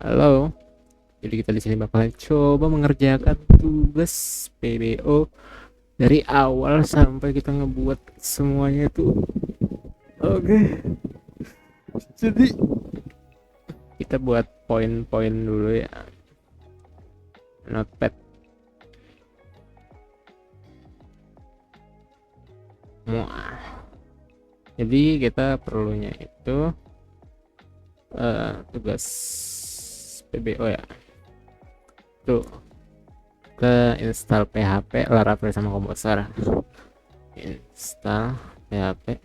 Halo, jadi kita di sini bakalan coba mengerjakan tugas PBO dari awal sampai kita ngebuat semuanya itu. Oke, jadi kita buat poin-poin dulu ya. Notepad. Muah. Jadi kita perlunya itu tugas PBO ya. Tuh, kita install PHP, Laravel sama Composer. Install PHP,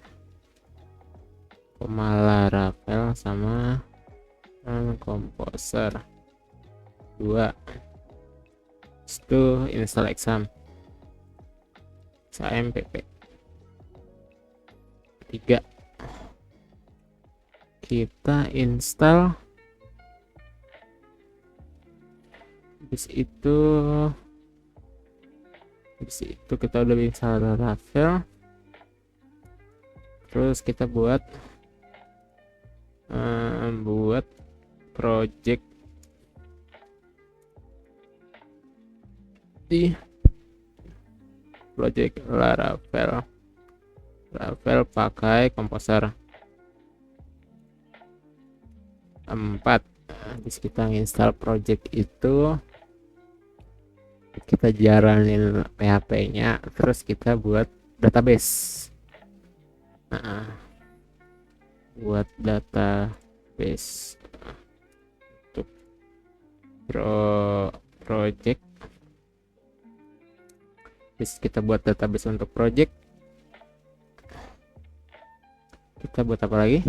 Laravel sama Composer 2. Itu install exam XAMPP 3. Kita install, habis itu kita udah install Laravel, terus kita buat project di project Laravel pakai Composer 4. Habis kita install project itu, kita jalanin PHP-nya, terus kita buat database. Buat database untuk project. Terus kita buat database untuk project. Kita buat apa lagi?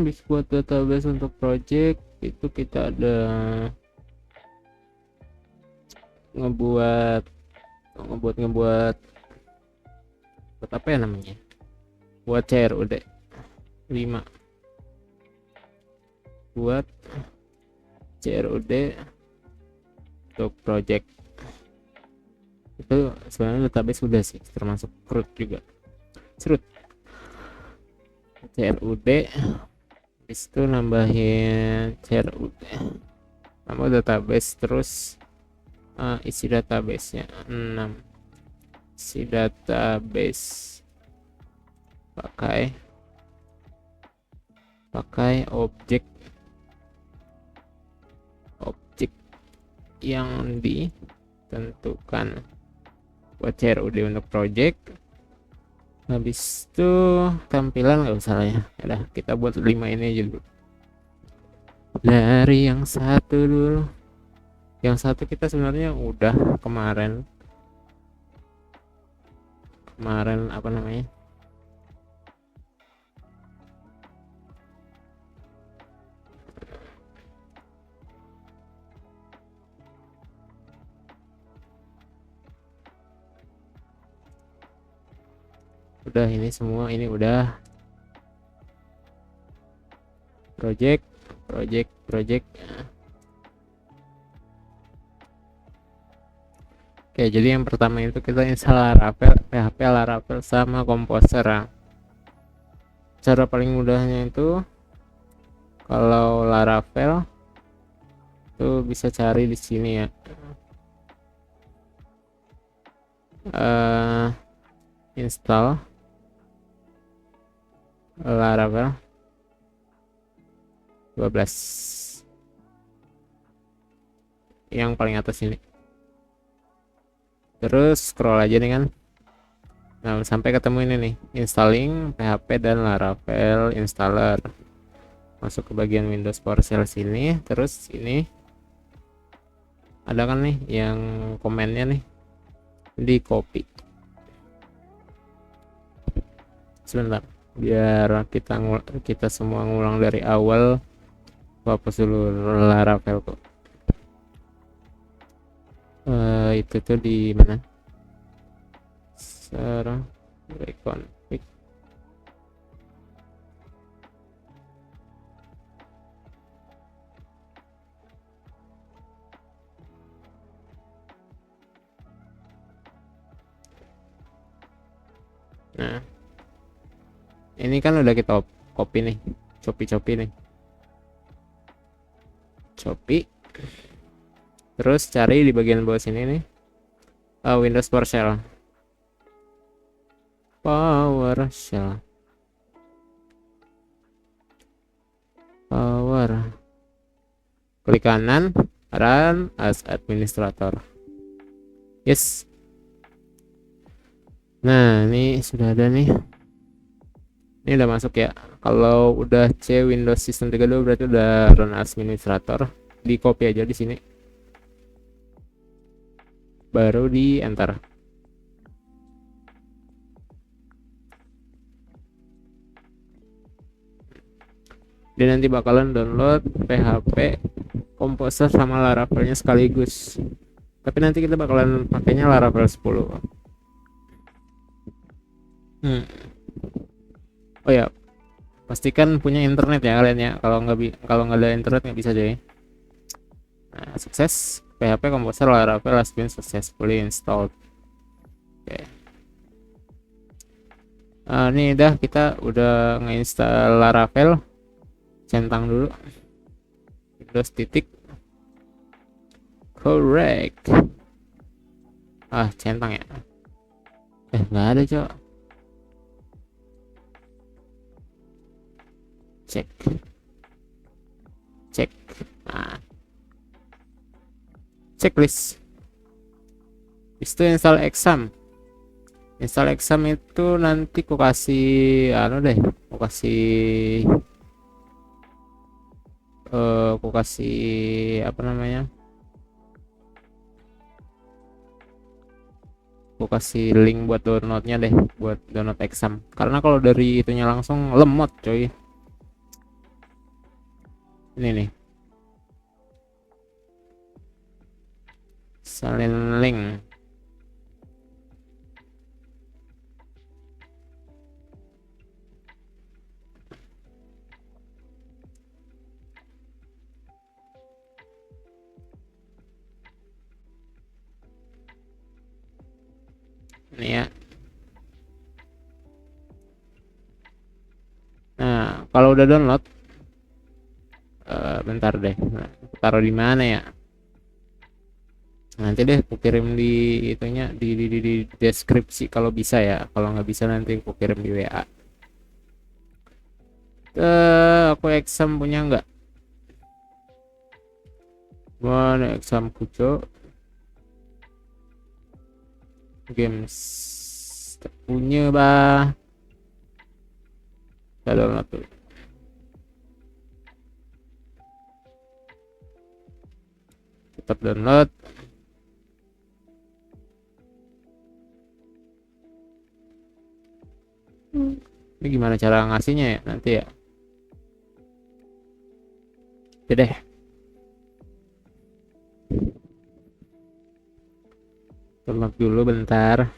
Bisa buat database untuk project itu kita ada ngebuat buat apa ya namanya, buat CRUD 5, buat CRUD untuk project. Itu sebenarnya database sudah sih, termasuk CRUD juga. CRUD, habis itu nambahin CRUD, nambah database, terus isi database nya 6. Isi database pakai objek yang ditentukan buat CRUD untuk project. Habis itu tampilan nggak usah lah ya, udah kita buat 5 ini aja dulu. Dari yang satu dulu, yang satu kita sebenarnya udah kemarin apa namanya, udah ini semua, ini udah project. Oke, jadi yang pertama itu kita install Laravel, PHP Laravel sama Composer. Cara paling mudahnya itu, kalau Laravel tuh bisa cari di sini ya, install Laravel 12, yang paling atas ini. Terus scroll aja nih kan, nah sampai ketemu ini nih, installing PHP dan Laravel installer. Masuk ke bagian Windows PowerShell sini, terus ini ada kan nih yang komennya nih, di copy. Sebentar, biar kita semua ngulang dari awal. Hapus dulu Laravel kok. Itu tuh di mana? Sekarang reconfig. Nah, ini kan udah kita copy nih. Shopee nih, Shopee. Terus cari di bagian bawah sini nih, Windows PowerShell. Power, klik kanan, run as administrator. Yes. Nah, ini sudah ada nih. Ini udah masuk ya. Kalau udah C Windows System 32 berarti udah run as administrator. Di copy aja di sini. Baru di enter. Dia nanti bakalan download PHP Composer sama Laravelnya sekaligus. Tapi nanti kita bakalan pakainya Laravel 10. Oh ya, pastikan punya internet ya kalian ya. Kalau nggak ada internet nggak bisa deh. Nah, sukses. PHP Composer Laravel has been successfully installed. Oke. Ini kita udah nginstal Laravel. Centang dulu. Windows titik. Correct. Centang ya. Nggak ada, Cok. Cek. Nah. Checklist. Itu install exam. Install exam itu nanti ku kasih apa namanya? Aku kasih link buat downloadnya deh, buat download exam. Karena kalau dari itunya langsung lemot, coy. Ini nih. Salin link. Ini ya. Nah, kalau udah download, bentar deh. Nah, taruh di mana ya? Nanti deh aku kirim di itunya di deskripsi kalau bisa ya. Kalau nggak bisa nanti aku kirim di WA. Aku exam punya nggak? Mana exam kuco? Games punya bah. Kita download tuh. Tetap download. Ini gimana cara ngasihnya ya nanti ya? Oke deh. Download dulu bentar.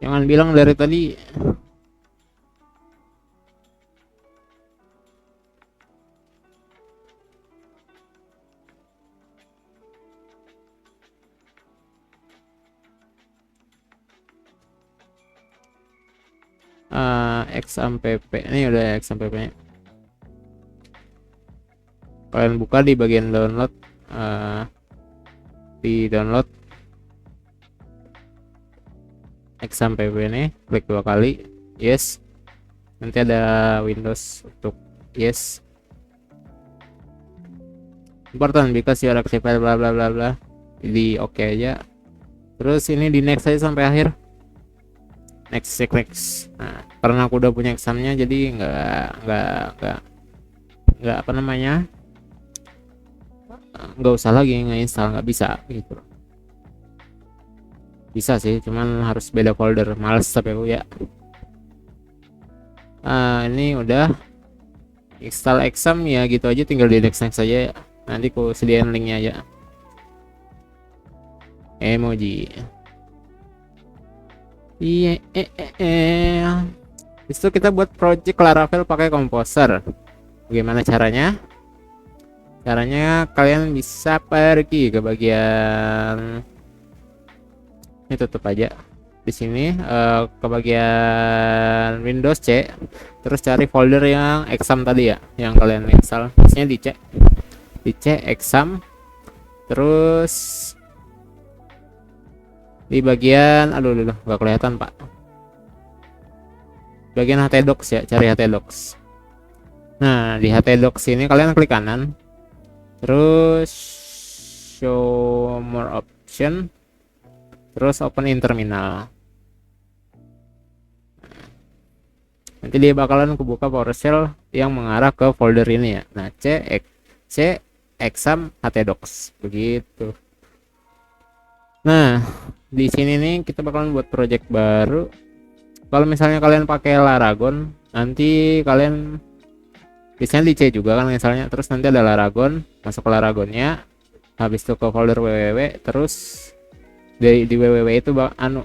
Jangan bilang dari tadi. XAMPP ini udah XAMPP nya. Kalian buka di bagian download, di download XAMPP ini, klik 2 kali, yes. Nanti ada Windows untuk yes. Important because you are activated bla bla bla bla. Di oke aja. Terus ini di next aja sampai akhir. Next. Nah, karena aku udah punya examnya jadi nggak apa namanya, nggak usah lagi ngeinstall, nggak bisa gitu. Bisa sih, cuman harus beda folder, males tapi aku ya. Ini udah install exam ya, gitu aja, tinggal di next saja ya. Nanti aku sediain linknya aja. Emoji. Iya, itu kita buat project Laravel pakai Composer. Bagaimana caranya? Caranya kalian bisa pergi ke bagian ini, tutup aja di sini, ke bagian Windows C, terus cari folder yang exam tadi ya, yang kalian install. Biasanya di C exam, terus di bagian aduh nggak kelihatan pak, bagian htdocs ya, cari htdocs. Nah di htdocs ini kalian klik kanan, terus show more option, terus open in terminal. Nanti dia bakalan kebuka PowerShell yang mengarah ke folder ini ya. Nah C exam htdocs begitu. Nah di sini nih kita bakalan buat project baru. Kalau misalnya kalian pakai Laragon, nanti kalian biasanya di C juga kan misalnya, terus nanti ada Laragon, masuk ke Laragonnya, habis itu ke folder www, terus di www itu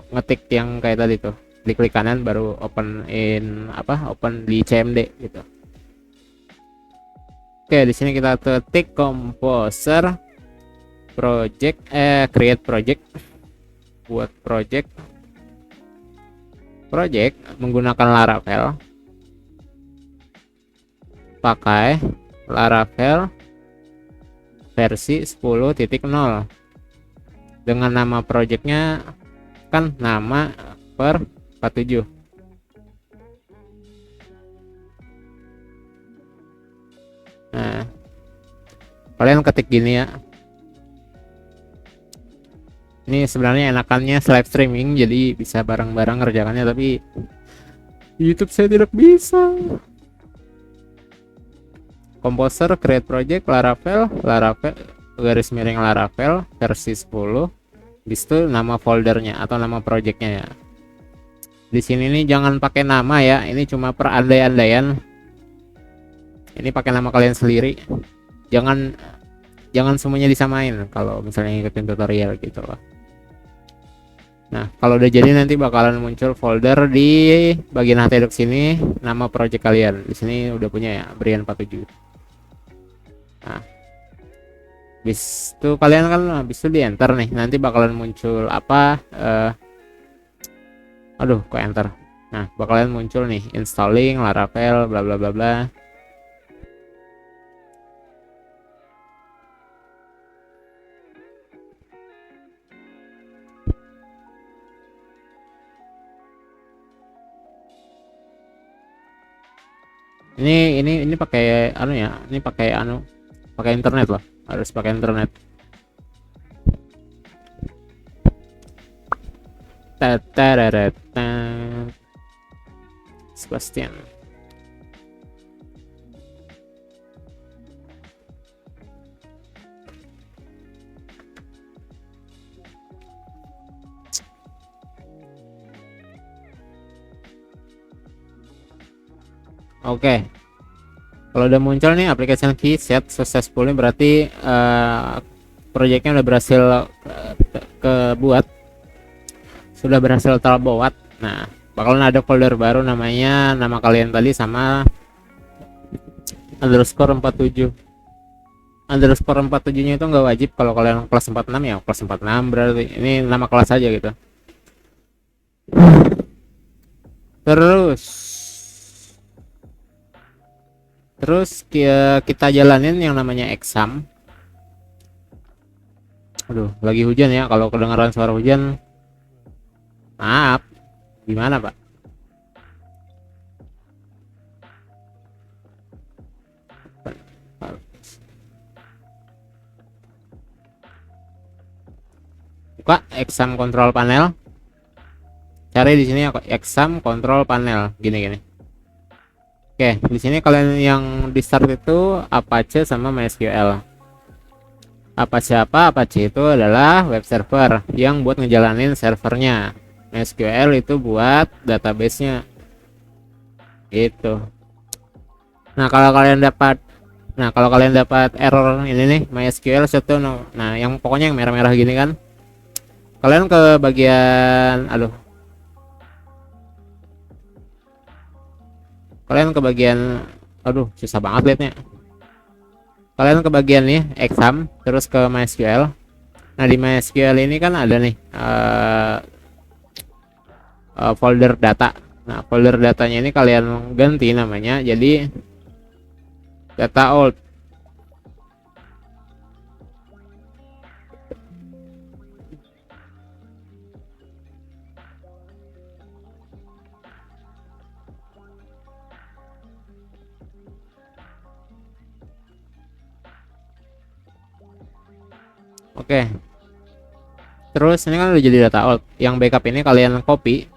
ngetik yang kayak tadi tuh, diklik kanan baru open di CMD gitu. Oke, di sini kita ketik Composer project, create project, buat project menggunakan Laravel, pakai Laravel versi 10.0 dengan nama projectnya kan nama per 47. Nah kalian ketik gini ya. Ini sebenarnya enakannya live streaming, jadi bisa bareng-bareng ngerjakannya, tapi YouTube saya tidak bisa. Composer create project Laravel garis miring Laravel versi 10. Di situ nama foldernya atau nama projectnya ya. Di sini nih jangan pakai nama ya, ini cuma perandai-andaian. Ini pakai nama kalian sendiri. Jangan semuanya disamain kalau misalnya ngikutin tutorial gitu loh. Nah kalau udah jadi nanti bakalan muncul folder di bagian htdocs sini, nama project kalian. Di sini udah punya ya, Brian 47. Nah habis itu kalian kan habis itu di enter nih, nanti bakalan muncul apa, aduh kok enter. Nah bakalan muncul nih installing Laravel bla bla bla bla. Ini pakai pakai internet loh, harus pakai internet. Sebastian. Oke. Kalau udah muncul nih application key set successfully, berarti proyeknya udah berhasil sudah berhasil terbuat. Nah, bakalan ada folder baru namanya nama kalian tadi sama underscore 47. Underscore 47 nya itu nggak wajib, kalau kalian kelas 46 ya kelas 46, berarti ini nama kelas aja gitu. Terus kita jalanin yang namanya exam. Aduh lagi hujan ya, kalau kedengaran suara hujan maaf, gimana pak? Buka exam control panel, cari di sini exam control panel gini. Oke, di sini kalian yang di start itu Apache sama MySQL. Apache itu adalah web server yang buat ngejalanin servernya. MySQL itu buat database-nya gitu. Nah, kalau kalian dapat error ini nih, MySQL satu no. Nah, yang pokoknya yang merah-merah gini kan. Kalian ke bagian kalian ke bagian susah banget liatnya. Kalian ke bagian nih exam, terus ke MySQL. Nah, di MySQL ini kan ada nih folder data. Nah, folder datanya ini kalian ganti namanya jadi data old. Oke. Terus ini kan udah jadi data old. Yang backup ini kalian copy,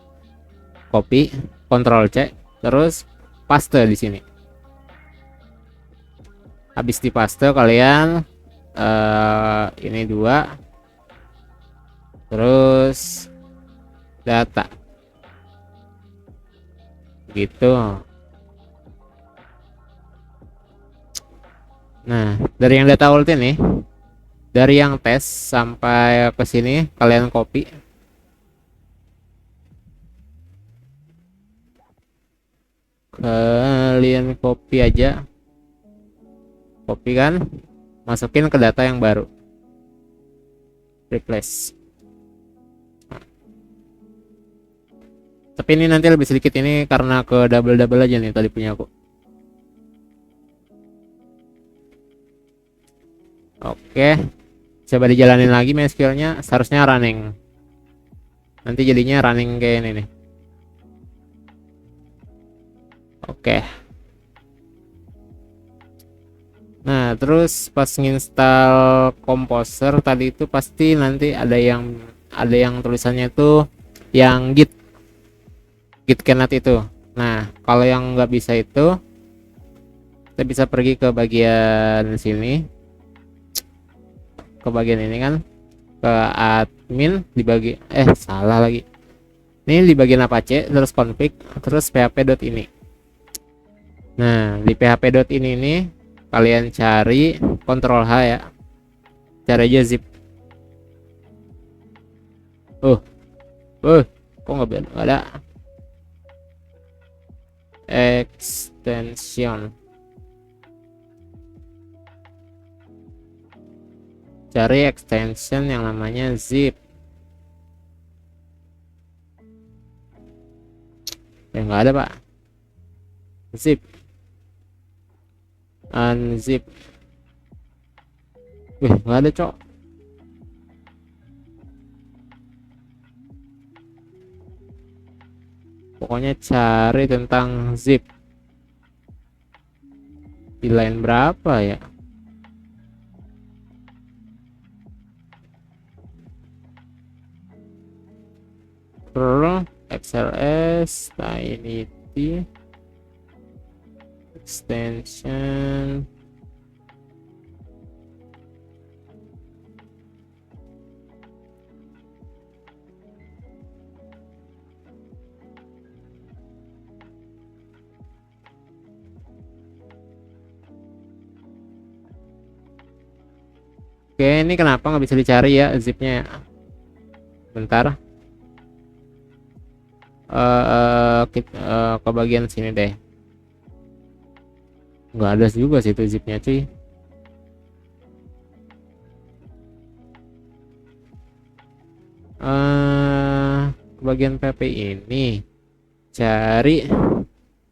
Ctrl C, terus paste di sini. Habis dipaste kalian ini 2, terus data gitu. Nah, dari yang data old ini, dari yang tes sampai ke sini kalian copy. Kalian copy aja. Copy kan, masukin ke data yang baru. Replace. Tapi ini nanti lebih sedikit ini karena ke double aja nih tadi punya aku. Oke. Coba dijalanin lagi MySQL-nya, seharusnya running. Nanti jadinya running kayak ini nih. Oke. Nah, terus pas nginstal Composer tadi itu pasti nanti ada yang tulisannya itu yang git cannot itu. Nah, kalau yang nggak bisa itu, kita bisa pergi ke bagian sini, ke bagian ini kan, ke admin di salah lagi. Ini di bagian Apache, terus config, terus php.ini. Nah, di php.ini ini kalian cari Ctrl H ya, cari aja zip. Kok nggak ada extension. Cari extension yang namanya zip. Nggak ada pak. Zip, unzip. Nggak ada cok. Pokoknya cari tentang zip di line berapa ya. Perl XLS Tinity extension. Oke, ini kenapa nggak bisa dicari ya zipnya? Bentar. Ke bagian sini deh. Nggak ada juga sih itu zipnya cuy. Ke bagian pp ini cari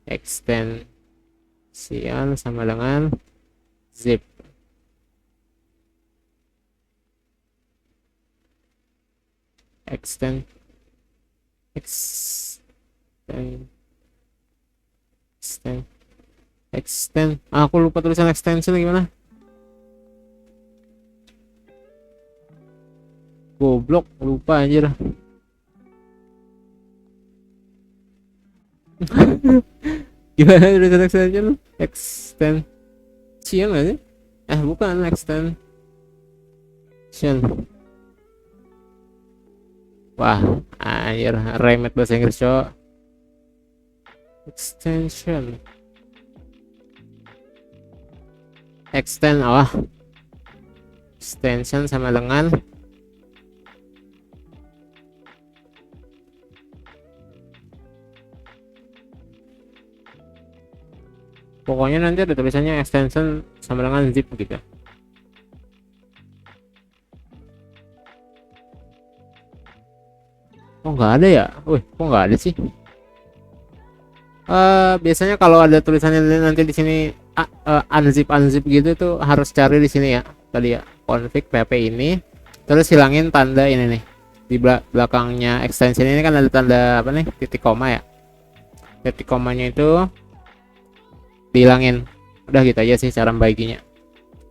extension sama dengan zip. Extend aku lupa tulisan extension gimana. Goblok, lupa anjir. Gimana tulisan extension aja. Bukan extend. Extension. Wah, anjir, remet bahasa Inggris, cowok. Extension. Extend, oh. Extension sama dengan pokoknya nanti ada tulisannya extension sama dengan zip gitu. Oh nggak ada ya? Wih, kok nggak ada sih? Biasanya kalau ada tulisannya nanti di sini unzip gitu tuh harus cari di sini ya. Tadi ya config php ini, terus hilangin tanda ini nih di belakangnya extension ini kan ada tanda apa nih, titik koma ya. Titik komanya itu dihilangin. Udah gitu aja sih cara membaginya.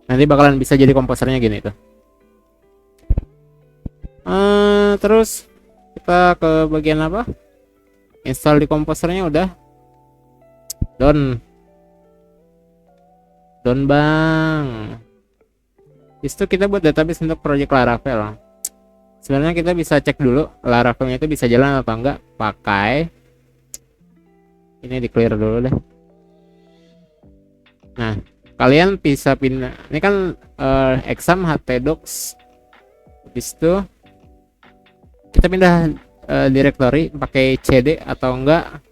Nanti bakalan bisa jadi komposernya gini tuh. Terus kita ke bagian apa? Install di komposernya udah. Don bang. Itu kita buat database untuk project Laravel. Sebenarnya kita bisa cek dulu Laravelnya itu bisa jalan atau enggak pakai ini, di clear dulu deh. Nah, kalian bisa pindah. Ini kan exam htdocs. Habis itu kita pindah directory pakai cd atau enggak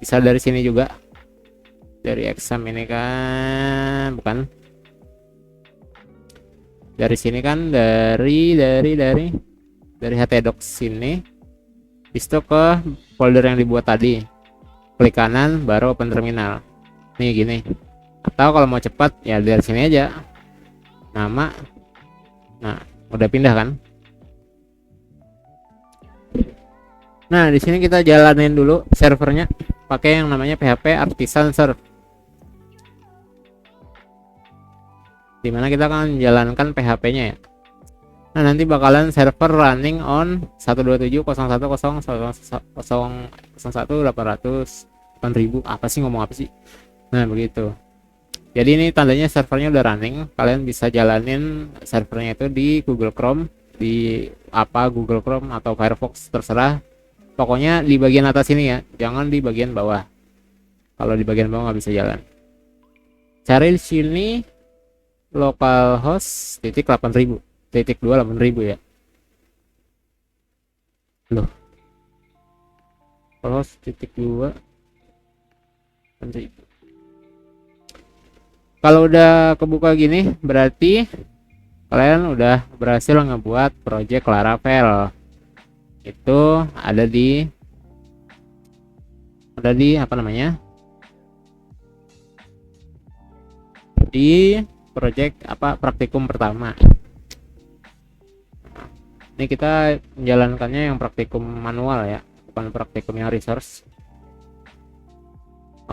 bisa dari sini juga. Dari exam ini kan bukan. Dari sini kan dari htdocs sini. Habis itu ke folder yang dibuat tadi. Klik kanan baru open terminal. Nih gini. Atau kalau mau cepat ya dari sini aja. Nama. Nah, udah pindah kan? Nah, di sini kita jalanin dulu servernya pakai yang namanya PHP Artisan Serve. Dimana kita akan menjalankan PHP-nya ya. Nah, nanti bakalan server running on 127.101.001.800 apa sih, ngomong apa sih? Nah, begitu. Jadi ini tandanya servernya udah running. Kalian bisa jalanin servernya itu di Google Chrome, di Google Chrome atau Firefox terserah. Pokoknya di bagian atas ini ya, jangan di bagian bawah. Kalau di bagian bawah nggak bisa jalan. Cari di sini localhost titik 8000 titik 2 8000 ya. Loh, localhost titik 2 8000. Kalau udah kebuka gini berarti kalian udah berhasil ngebuat project Laravel. Itu ada di apa namanya, di project praktikum pertama. Ini kita menjalankannya yang praktikum manual ya, bukan praktikum yang resource.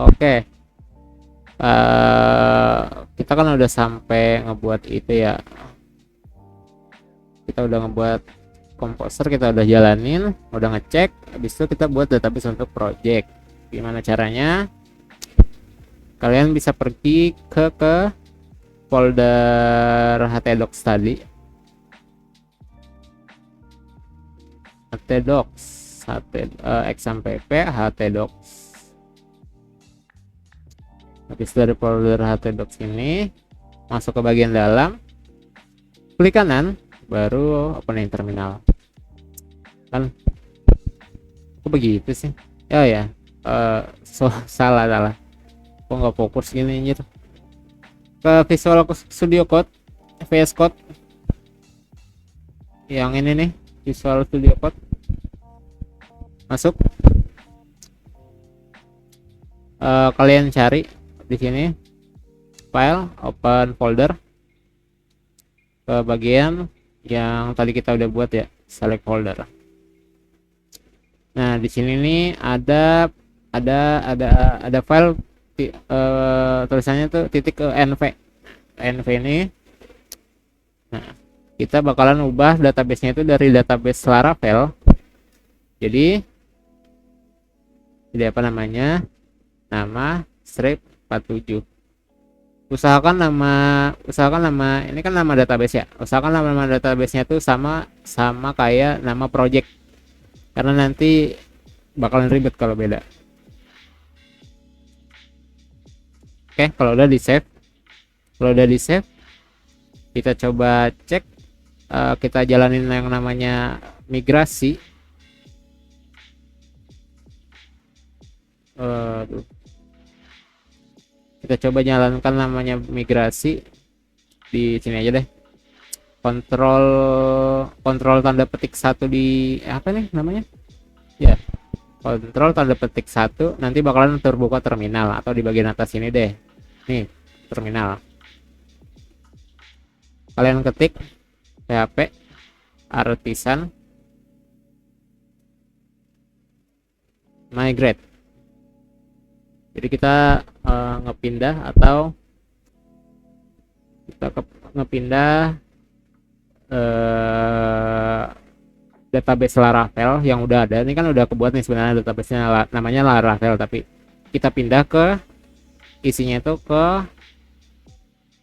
Oke. Kita kan udah sampai ngebuat itu ya. Kita udah ngebuat komposer, kita udah jalanin, udah ngecek. Habis itu kita buat database untuk project. Gimana caranya? Kalian bisa pergi ke folder htdocs tadi, xampp htdocs. Habis dari folder htdocs ini masuk ke bagian dalam, klik kanan baru opening terminal. Kan kok begitu sih? Ya salah kok nggak fokus gini anjir. Ke Visual Studio Code, VS Code yang ini nih, Visual Studio Code. Masuk, kalian cari di sini file, open folder, ke bagian yang tadi kita udah buat ya, select folder. Nah, di sini nih ada file tulisannya tuh .env ini. Nah, kita bakalan ubah database-nya itu dari database Laravel jadi apa namanya, nama strip 47. usahakan nama ini kan nama database ya, usahakan nama database-nya tuh sama sama kayak nama project, karena nanti bakalan ribet kalau beda. Oke, kalau udah di save kita coba cek, kita jalanin yang namanya migrasi. Aduh. Kita coba jalankan namanya migrasi di sini aja deh. Kontrol kontrol tanda petik satu di apa nih namanya? Ya, kontrol tanda petik satu, nanti bakalan terbuka terminal atau di bagian atas ini deh. Nih, terminal. Kalian ketik PHP artisan migrate. Jadi kita ngepindah atau kita ngepindah database Laravel yang udah ada. Ini kan udah kebuat nih sebenarnya database-nya, namanya Laravel, tapi kita pindah ke isinya itu ke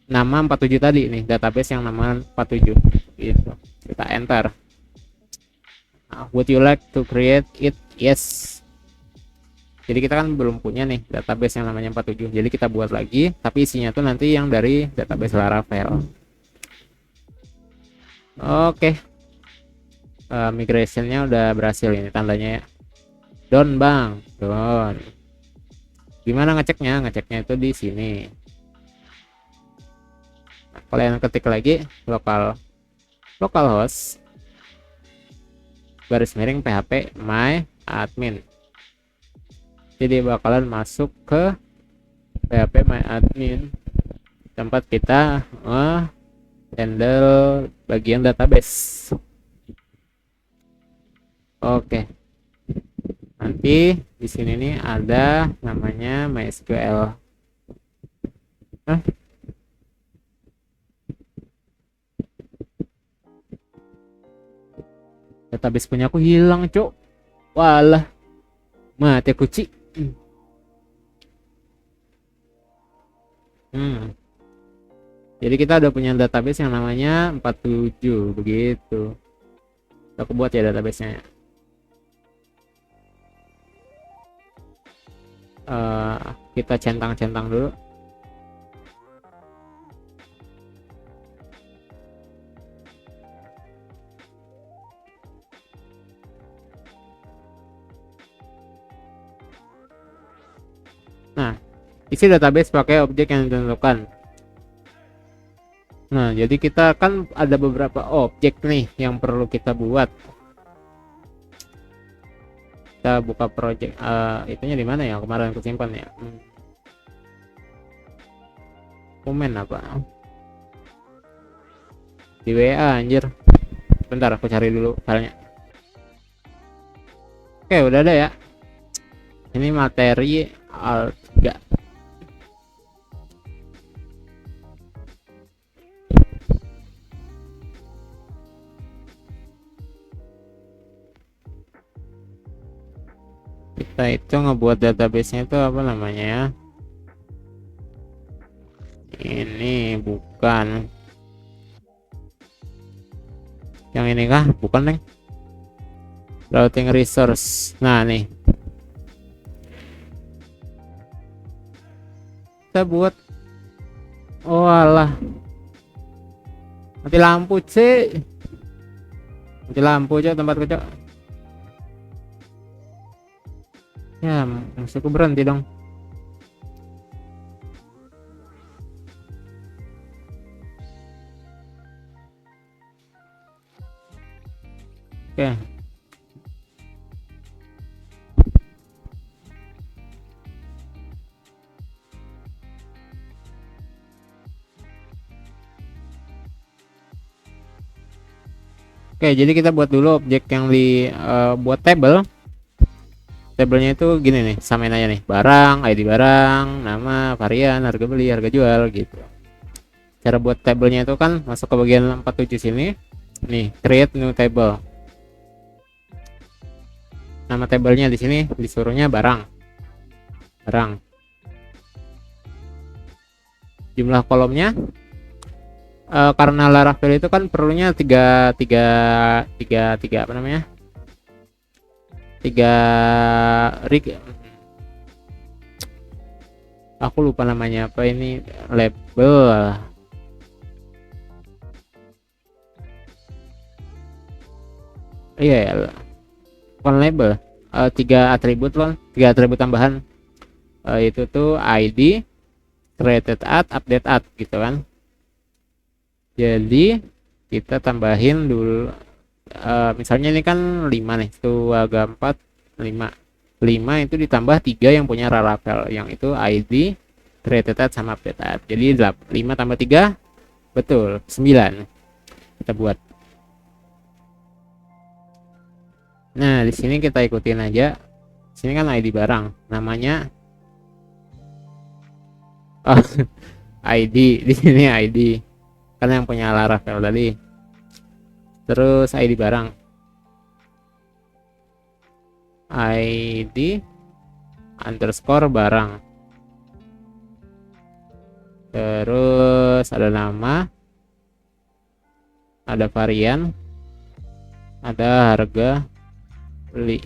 nama 47 tadi nih, database yang nama 47 gitu. Kita enter. Would you like to create it? Yes. Jadi kita kan belum punya nih database yang namanya 47, jadi kita buat lagi, tapi isinya tuh nanti yang dari database Laravel. Oke. Migrationnya udah berhasil, ini tandanya ya. Done bang, done. Gimana ngeceknya? Ngeceknya itu di sini. Nah, kalian ketik lagi localhost garis miring php my admin. Jadi bakalan masuk ke php my admin, tempat kita handle bagian database. Oke. Nanti di sini nih ada namanya MySQL. Database punya aku hilang, cok. Walah. Mati kucing. Jadi kita udah punya database yang namanya 47 begitu. Aku buat ya database-nya. Kita centang-centang dulu. Nah, isi database pakai objek yang ditentukan. Nah, jadi kita kan ada beberapa objek nih yang perlu kita buat. Kita buka project, itunya di mana ya, kemarin aku simpan ya. Komen apa? Di WA anjir. Bentar aku cari dulu filenya. Oke, udah ada ya. Ini materi alt3. Kita itu ngebuat database-nya itu apa namanya ya? Ini bukan yang ini kah? Bukan neng. Routing resource. Nah nih, kita buat. Oh alah, mati lampu sih. Mati lampu aja tempat kecil. Ya, musuhku berhenti dong. Oke. Oke, jadi kita buat dulu objek yang di buat table. Tabelnya itu gini nih, samain aja nih, barang, ID barang, nama, varian, harga beli, harga jual gitu. Cara buat tabelnya itu kan masuk ke bagian 47 sini. Nih, create new table. Nama tabelnya di sini disuruhnya barang. Barang. Jumlah kolomnya karena Laravel itu kan perlunya tiga tiga tiga tiga apa namanya, tiga rig, aku lupa namanya apa ini, label. Iya ya, bukan label, tiga atribut loh, tiga atribut tambahan. Itu tuh ID, created at, update at gitu kan. Jadi kita tambahin dulu, misalnya ini kan 5 nih, 2 4 5 5 itu ditambah 3 yang punya Laravel, yang itu ID, created at, sama update at. Jadi 5 tambah 3 betul 9 kita buat. Nah, di sini kita ikutin aja. Sini kan ID barang, namanya oh, ID di sini ID kan yang punya Laravel tadi. Terus ID barang, ID underscore barang. Terus ada nama, ada varian, ada harga beli,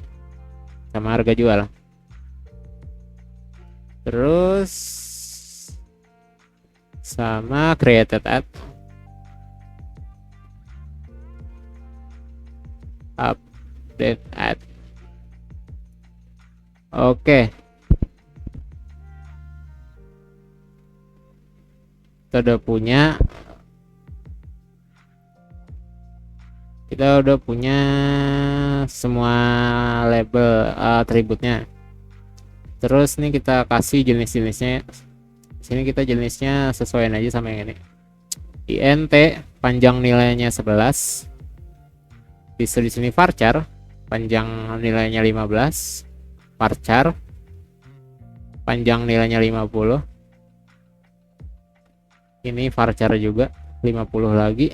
sama harga jual. Terus sama created at, update at. Oke, kita udah punya semua label atributnya. Terus nih kita kasih jenis-jenisnya. Sini kita jenisnya sesuaiin aja sama yang ini. int panjang nilainya 11. Bisa di sini varchar panjang nilainya 15. Varchar panjang nilainya 50. Ini varchar juga 50 lagi.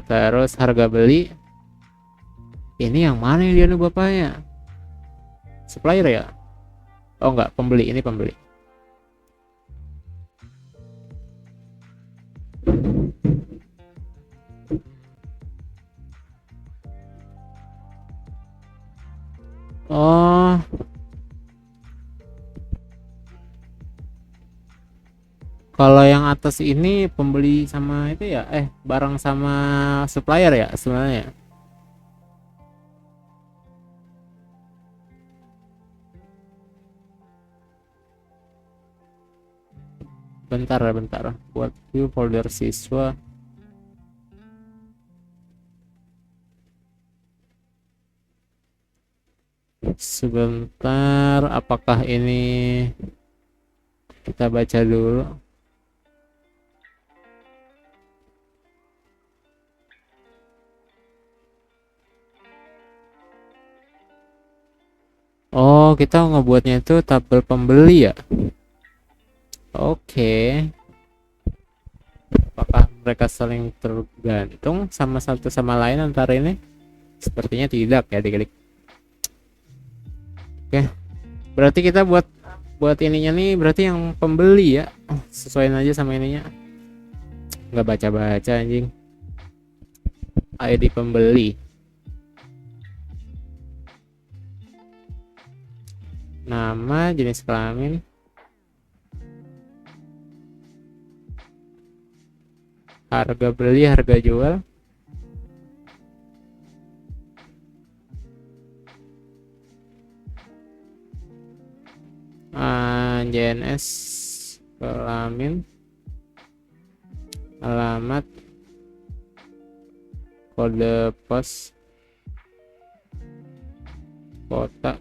Terus harga beli ini yang mana yang dia nih bapaknya, supplier ya? Oh enggak, pembeli, ini pembeli. Oh, kalau yang atas ini pembeli sama itu ya, barang sama supplier ya sebenarnya. Bentar buat view folder siswa. Sebentar, apakah ini kita baca dulu. Oh, kita ngebuatnya itu tabel pembeli ya. Oke. Apakah mereka saling tergantung sama satu sama lain antara ini? Sepertinya tidak ya, diklik. Oke. Berarti kita buat ininya nih, berarti yang pembeli ya. Sesuaiin aja sama ininya. Nggak baca-baca anjing. ID pembeli. Nama, jenis kelamin, harga beli, harga jual, JNS kelamin, alamat, kode pos, kota,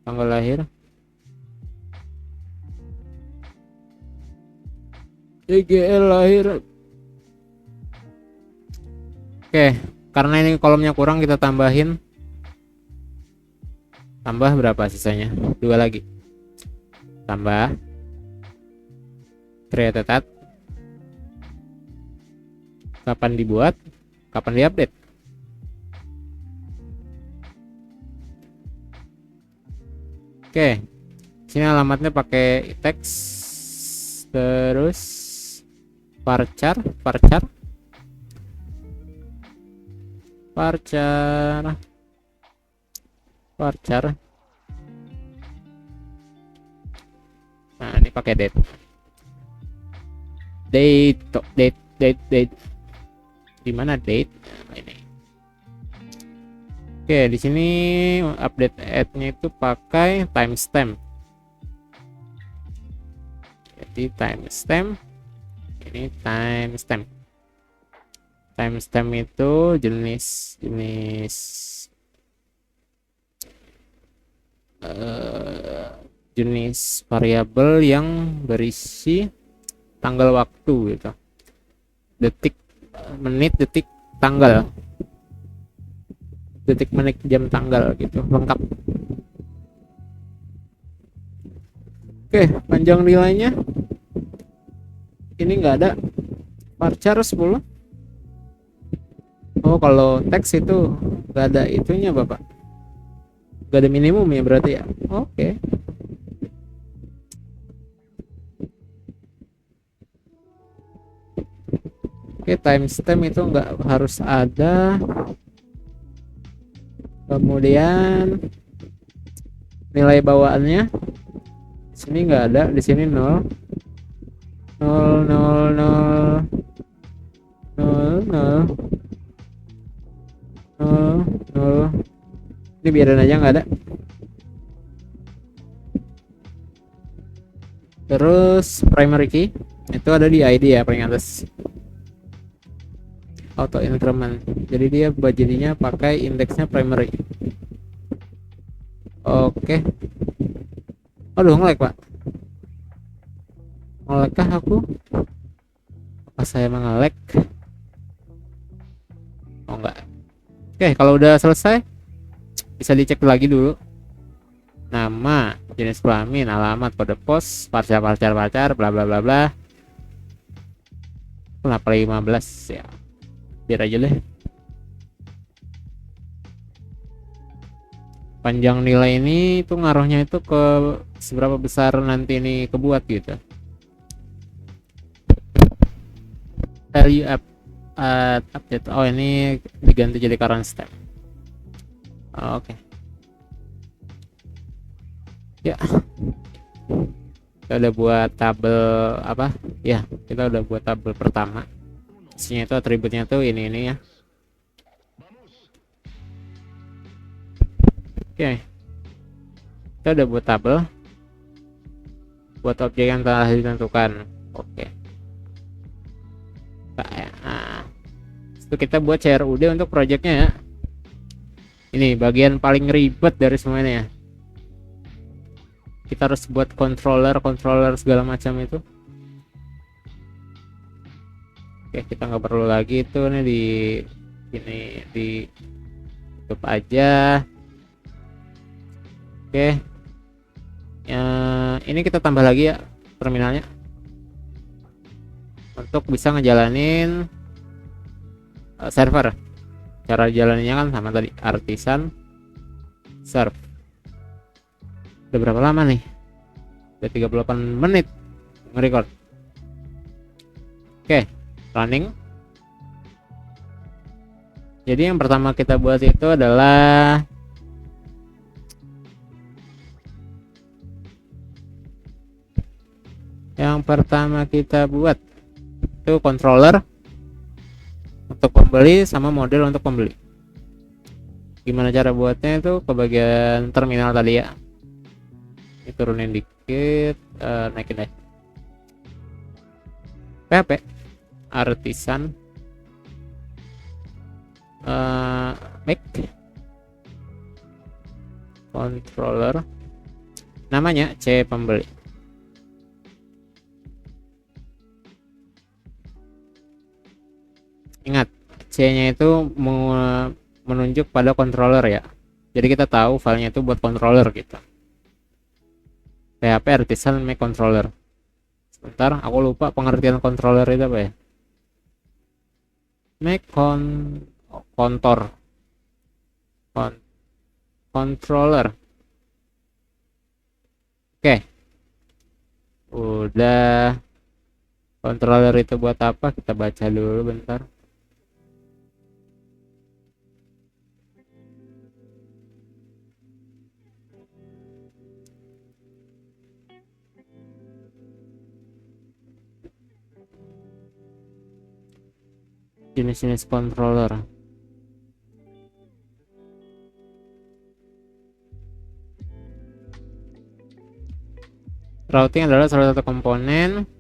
tanggal lahir, EGL lahir. Oke, karena ini kolomnya kurang, kita tambahin. Tambah berapa sisanya? 2 lagi. Tambah created at, kapan dibuat, kapan diupdate. Oke, sini alamatnya pakai teks, terus varchar, varchar, varchar, varchar. Nah, ini pakai date, date. Di mana date? Nah, ini. Oke, di sini update add-nya itu pakai timestamp. Jadi timestamp, ini timestamp. Timestamp itu jenis jenis variabel yang berisi tanggal waktu gitu. Detik, menit, detik, tanggal. Detik, menit, jam, tanggal gitu, lengkap. Oke, panjang nilainya ini nggak ada, varchar 10. Oh, kalau teks itu nggak ada itunya Bapak, nggak ada minimum ya berarti ya. Oke. Oke, timestamp itu nggak harus ada. Kemudian nilai bawaannya di sini nggak ada, di sini 0 0 0 0 0 0 0 0. Ini biarin aja nggak ada. Terus primary key itu ada di ID ya, paling atas, auto increment. Jadi dia jadinya pakai indeksnya primary. Oke. Aduh, ngelag Pak. Ngelekkah aku? Apa saya mengelek? Oh enggak. Oke, kalau udah selesai bisa dicek lagi dulu. Nama, jenis kelamin, alamat, kode pos, parcar, bla bla bla bla. Kenapa 15 ya? Biar aja deh. Panjang nilai ini itu ngaruhnya itu ke seberapa besar nanti ini kebuat gitu. Value up, update. Oh, ini diganti jadi current step. Oke. Ya, kita udah buat tabel apa ya, kita udah buat tabel pertama, isinya itu atributnya tuh ini ya. Oke, kita udah buat tabel buat objek yang telah ditentukan. Oke, nah, itu kita buat CRUD untuk projectnya ya. Ini bagian paling ribet dari semuanya. Kita harus buat controller segala macam itu. Oke, kita nggak perlu lagi itu nih di tutup aja. Oke, ya, ini kita tambah lagi ya terminalnya untuk bisa ngejalanin server. Cara jalannya kan sama tadi, artisan serve. Udah berapa lama nih? Udah 38 menit nge-record. Oke, running. Jadi yang pertama kita buat itu adalah itu controller untuk pembeli sama model untuk pembeli. Gimana cara buatnya itu ke bagian terminal tadi ya. Ini turunin dikit, naikin deh. PHP artisan make controller, namanya C pembeli. Ingat, C-nya itu menunjuk pada controller ya. Jadi kita tahu filenya itu buat controller gitu. PHP artisan make controller. Sebentar, aku lupa pengertian controller itu apa ya. Make controller. Oke, udah. Controller itu buat apa? Kita baca dulu bentar. Jenis-jenis controller. Routing adalah salah satu komponen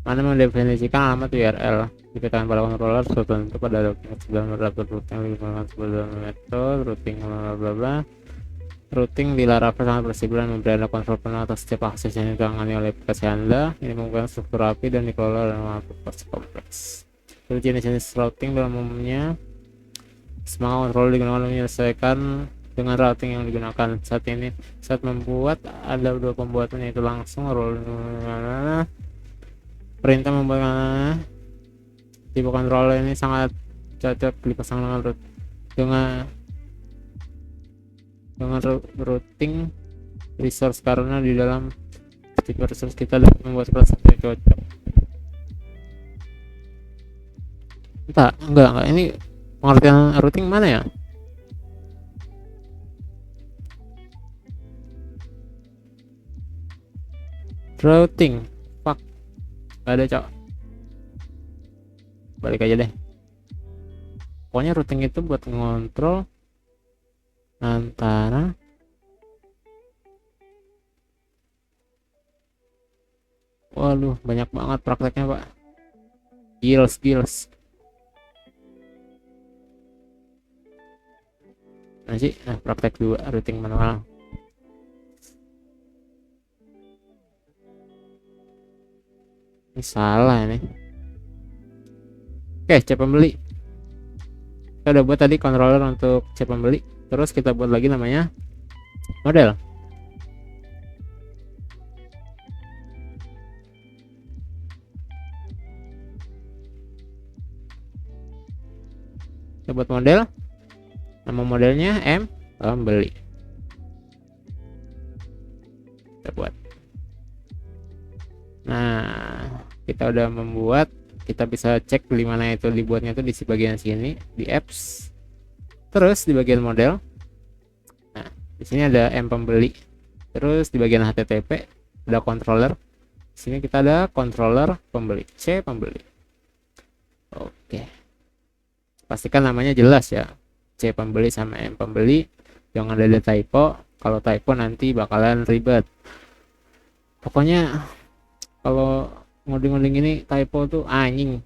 mana mendefinisikan alamat URL dikatakan pada controller tertentu pada dokumen sebelum mendapat routing menggunakan sebuah metode routing bla bla bla. Routing di Laravel sangat fleksibel dan memberi Anda kontrol penuh atas setiap akses yang ditangani oleh aplikasi Anda. Ini membuat struktur rapi dan dikelola dalam aplikasi kompleks. Untuk jenis-jenis routing dalam umumnya, semua kontrol digunakan untuk menyelesaikan dengan routing yang digunakan saat ini. Saat membuat, ada dua pembuatan yaitu langsung roll perintah membuat tipe controller ini sangat cocok dipasang dengan routing resource karena di dalam tipe resource kita dapat membuat kelas yang cocok. Enggak, ini pengertian routing mana ya? Routing, fuck, gak ada cok. Balik aja deh. Pokoknya routing itu buat ngontrol antara waduh banyak banget prakteknya pak. Skills nanti praktek 2 routing manual. Ini salah ini. Oke, cek pembeli. Kita udah buat tadi controller untuk cek pembeli. Terus kita buat lagi namanya model. Kita buat model. Nama modelnya M pembeli. Kita buat. Nah, kita udah membuat. Kita bisa cek di mana itu dibuatnya itu di bagian sini di apps. Terus di bagian model. Nah, di sini ada M pembeli. Terus di bagian HTTP ada controller. Di sini kita ada controller pembeli, C pembeli. Oke. Pastikan namanya jelas ya. C pembeli sama M pembeli. Jangan ada typo. Kalau typo nanti bakalan ribet. Pokoknya kalau ngoding-ngoding ini typo tuh anjing.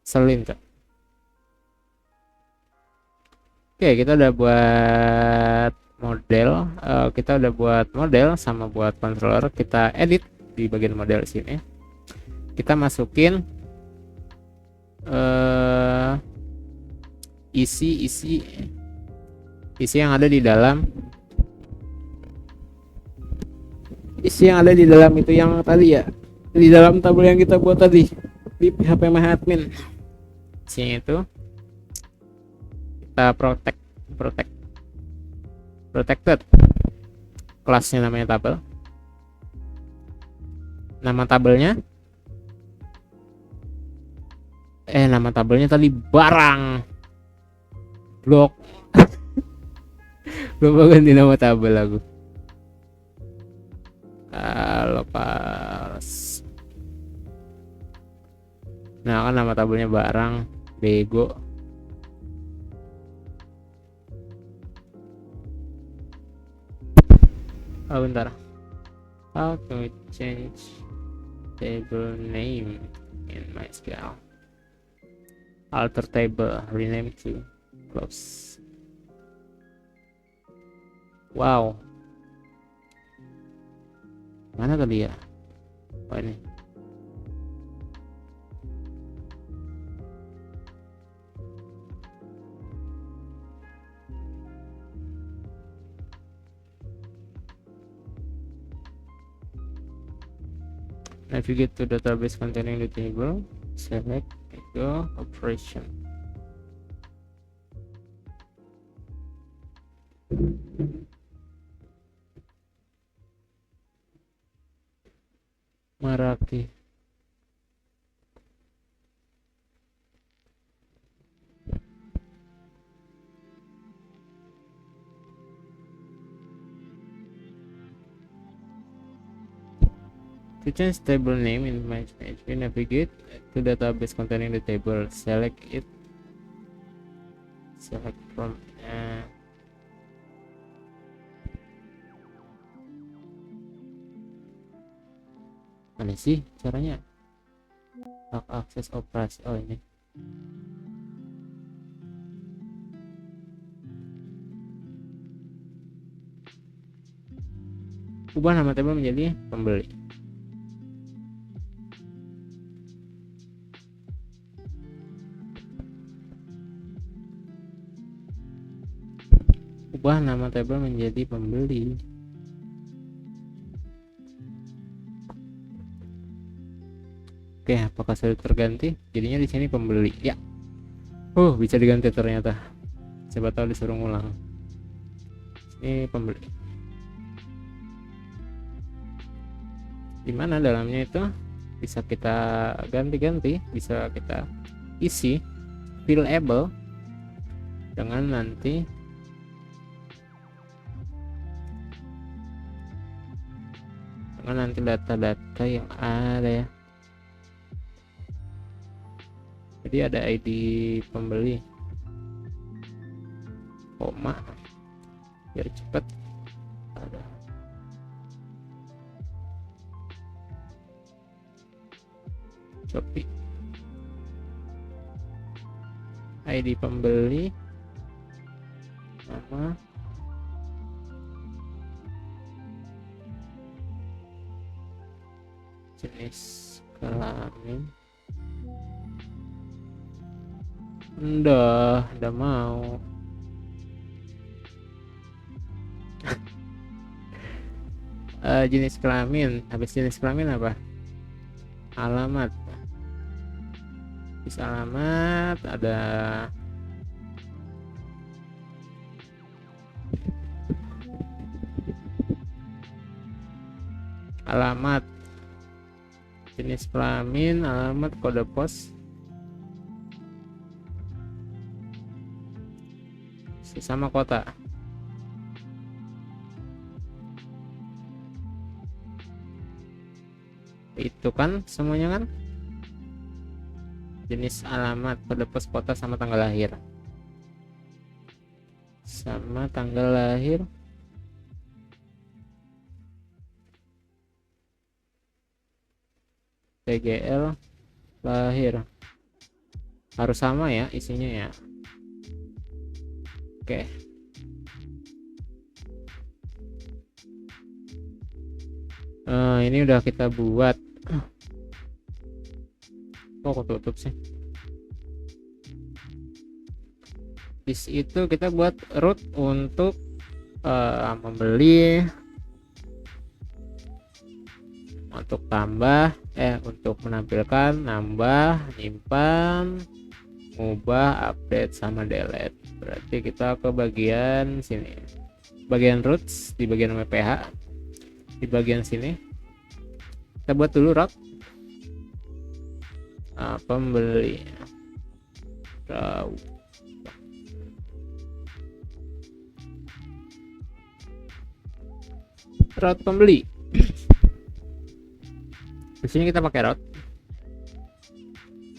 Selin kak. Oke, kita udah buat model, kita udah buat model sama buat controller. Kita edit di bagian model sini. Kita masukin isi yang ada di dalam itu yang tadi ya, di dalam tabel yang kita buat tadi di PHP MyAdmin. Sini itu kita protected kelasnya namanya tabel. Nama tabelnya tadi barang blok. Lupa ganti nama tabel aku. Kalau pas nah kan nama tabelnya barang bego. Bentar. How to change table name in MySQL? Alter table, rename to close. Wow. Mana tadi ya? Oh ini. Navigate to database containing the table, select go operation. Maraki. To change table name in MySQL, navigate to database containing the table. Select it. Select from mana sih caranya? Hak akses operasi. Oh, ini. Ubah nama table menjadi pembeli. Ubah nama table menjadi pembeli. Oke, apakah sudah terganti? Jadinya di sini pembeli. Ya. Bisa diganti ternyata. Siapa tahu disuruh ngulang. Ini pembeli. Dimana dalamnya itu bisa kita ganti-ganti, bisa kita isi fillable dengan nanti data-data yang ada ya. Jadi ada ID pembeli, koma, biar cepet. Ada Shopee, ID pembeli, nama, jenis kelamin. Udah mau. Jenis kelamin. Habis jenis kelamin apa? Alamat. Habis alamat ada alamat, jenis kelamin, alamat, kode pos, sama kota. Itu kan semuanya kan, jenis alamat, kode pos, kota, sama tanggal lahir. TGL lahir harus sama ya isinya ya. Oke. Ini udah kita buat. Kok tutup sih? Di situ kita buat root untuk membeli, untuk tambah, untuk menampilkan, nambah, nyimpan, mengubah, update, sama delete. Berarti kita ke bagian sini, bagian roots, di bagian WPH, di bagian sini kita buat dulu root pembeli. Route pembeli. Di sini kita pakai route.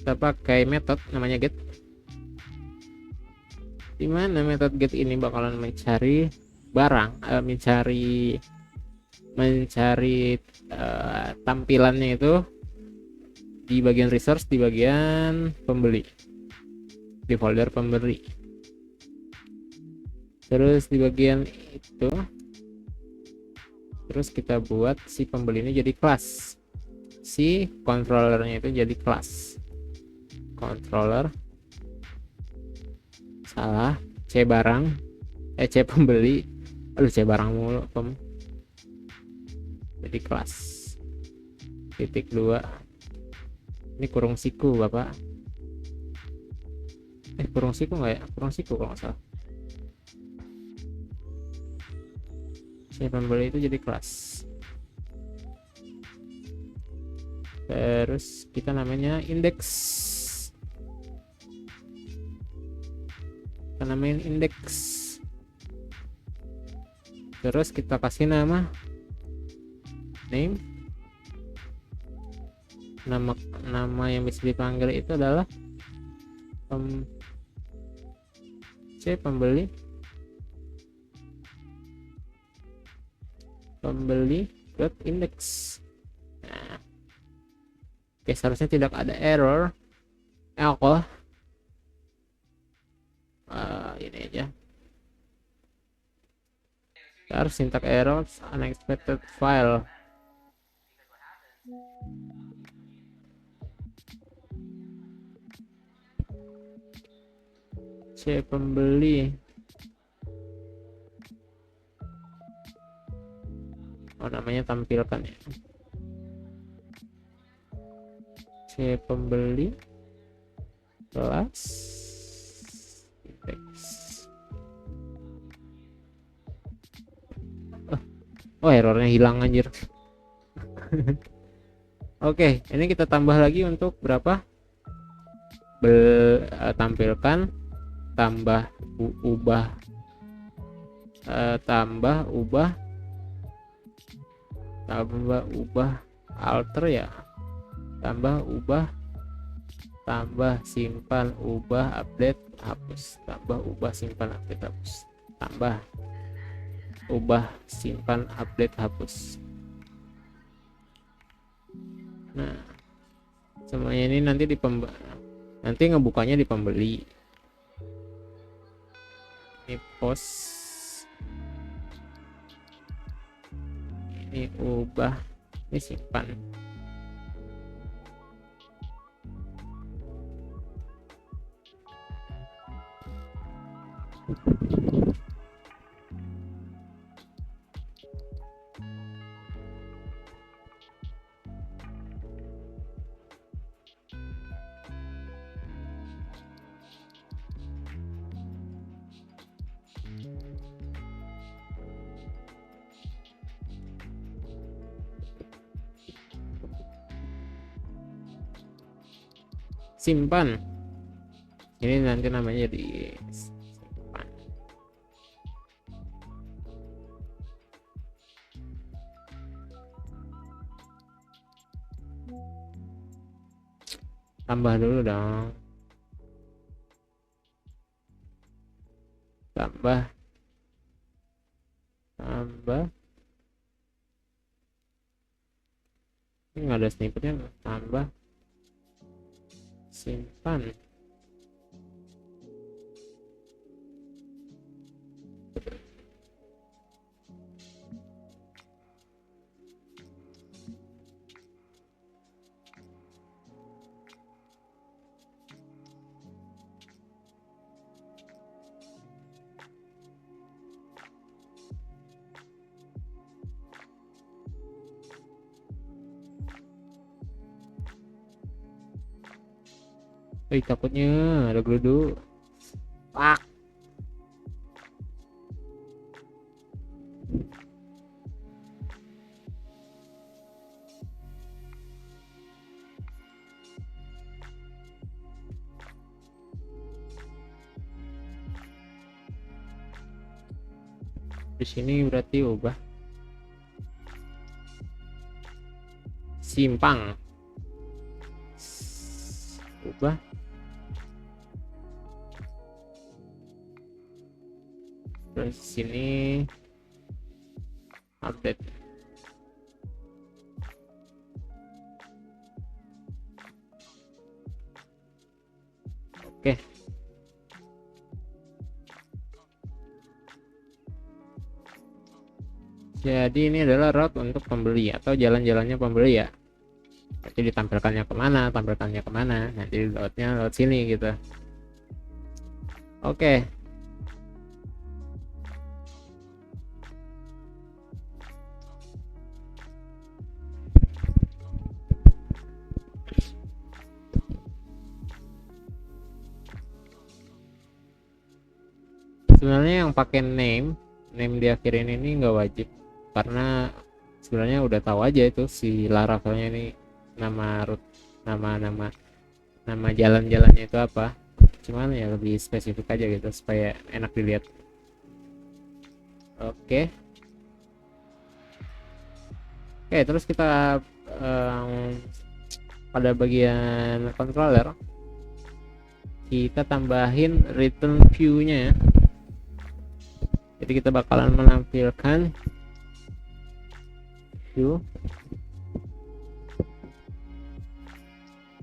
Kita pakai metode namanya get. Dimana metode get ini bakalan mencari barang, mencari tampilannya itu di bagian resource, di bagian pembeli, di folder pembeli. Terus di bagian itu, terus kita buat si pembeli ini jadi kelas, si controllernya itu jadi kelas controller, salah, C barang, C pembeli, C barang mulu, jadi kelas titik 2. Ini kurung siku bapak, kurung siku nggak ya? Kurung siku kalau nggak salah. C pembeli itu jadi kelas. terus kita namanya index, kita namain index, terus kita kasih nama name, nama yang bisa dipanggil itu adalah pembeli dot index. Nah, oke, seharusnya tidak ada error. Ini aja, harus syntax error unexpected file. Pembeli, namanya tampilkan ya, pembeli kelas index. Errornya hilang anjir. Oke, ini kita tambah lagi untuk berapa? Tampilkan tambah ubah alter ya, tambah ubah, tambah simpan ubah update hapus, tambah ubah simpan update hapus, tambah ubah simpan update hapus. Nah, semuanya ini nanti nanti ngebukanya di pembeli. Ini post, ini ubah, ini simpan. Simpan, ini nanti namanya di simpan. Tambah dulu dong, tambah ini nggak ada snippetnya, tambah simpan. Takutnya ada geluduk. Pak. Di sini berarti ubah simpang, ubah terus sini update. Oke. Jadi ini adalah route untuk pembeli atau jalan-jalannya pembeli ya. Nanti ditampilkannya kemana, nanti route-nya lewat sini gitu. Oke. Sebenarnya yang pakai name di akhirin ini nggak wajib, karena sebenarnya udah tahu aja itu si Laravelnya ini nama root, nama jalan-jalannya itu apa, cuman ya lebih spesifik aja gitu supaya enak dilihat. Oke. Oke, terus kita pada bagian controller kita tambahin return view-nya ya. Jadi kita bakalan menampilkan view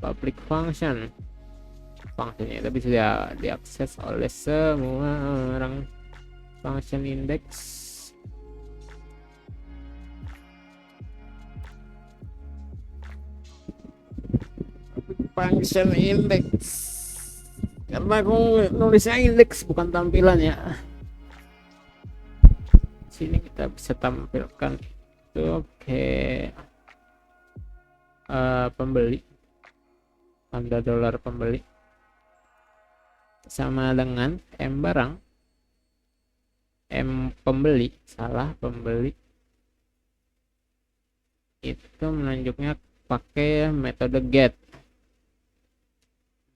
public function. Fungsinya itu bisa diakses oleh semua orang. Function index, function index, karena aku nulisnya index bukan tampilan ya. Sini kita bisa tampilkan itu. Oke. Pembeli, tanda dolar pembeli sama dengan M barang, M pembeli, salah, pembeli itu menunjuknya pakai metode get.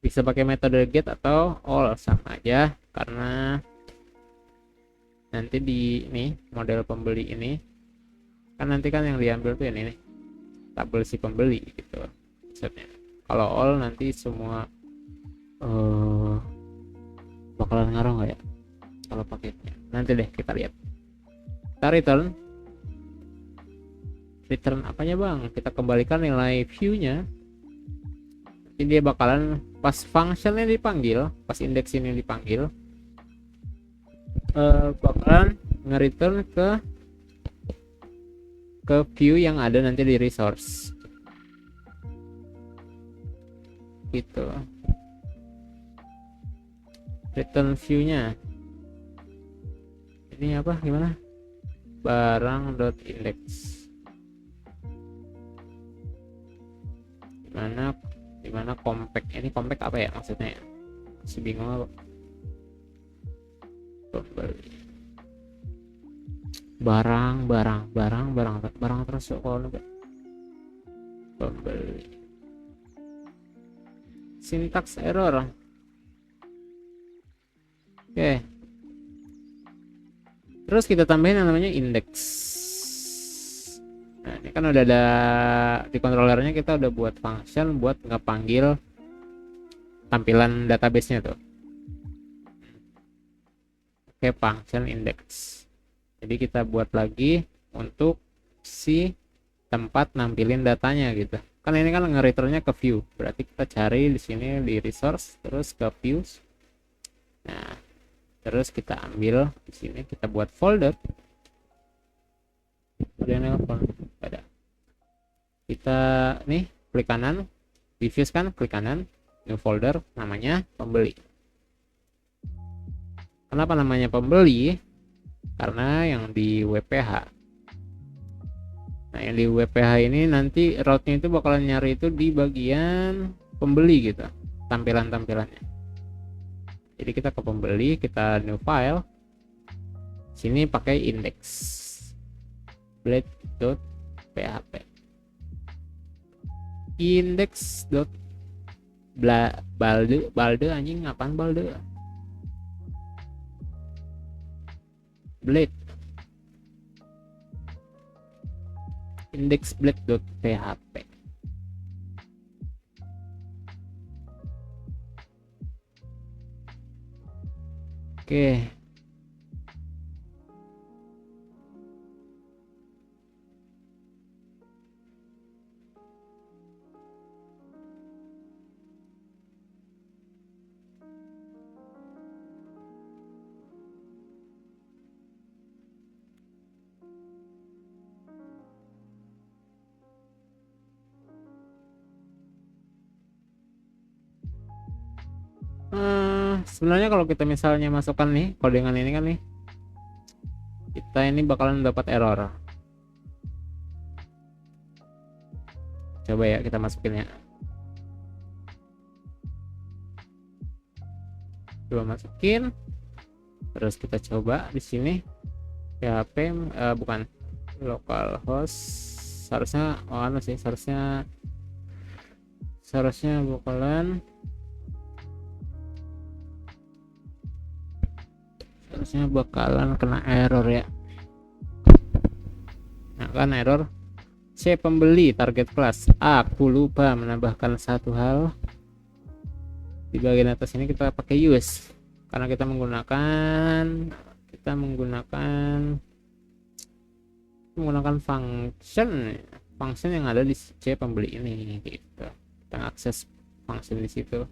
Bisa pakai metode get atau all, sama aja, karena nanti di ini model pembeli ini kan nanti kan yang diambil tuh ini nih, tabel si pembeli gitu maksudnya. Kalau all nanti semua bakalan ngaruh nggak ya kalau paketnya, nanti deh kita lihat. Kita return apanya bang, kita kembalikan nilai view-nya. Jadi dia bakalan pas functionnya dipanggil, pas indeks ini dipanggil, bakalan nge-return ke view yang ada nanti di resource gitu. Return view-nya ini apa, gimana, barang.index, dimana compact, ini compact apa ya maksudnya ya, masih bingung apa. Pembeli, barang terus kalau pembeli, syntax error. Oke. Terus kita tambahin yang namanya index. Nah, ini kan udah ada di controllernya, kita udah buat function buat ngepanggil tampilan database-nya tuh. Oke, function index. Jadi kita buat lagi untuk si tempat nampilin datanya gitu. Kan ini kan nge-returnnya ke view. Berarti kita cari di sini di resource terus ke views. Nah, terus kita ambil di sini, kita buat folder. Udah nelpon, ada. Kita nih klik kanan, diffuse kan, klik kanan, new folder, namanya pembeli. Kenapa namanya pembeli? Karena yang di WPH. Nah, yang di WPH ini nanti route-nya itu bakalan nyari itu di bagian pembeli gitu, tampilan-tampilannya. Jadi kita ke pembeli, kita new file, sini pakai index blade.php, balde anjing, apaan balde, blade, index blade.php. Oke. Sebenarnya kalau kita misalnya masukkan nih codingan ini kan nih, kita ini bakalan dapat error. Coba ya kita masukin ya. Coba masukin. Terus kita coba di sini PHP bukan localhost, harusnya seharusnya seharusnya bakalan kena error ya. Nah kan error, C pembeli target kelas. Aku lupa menambahkan satu hal. Di bagian atas ini kita pakai use karena kita menggunakan function yang ada di C pembeli ini gitu. Kita akses function di situ.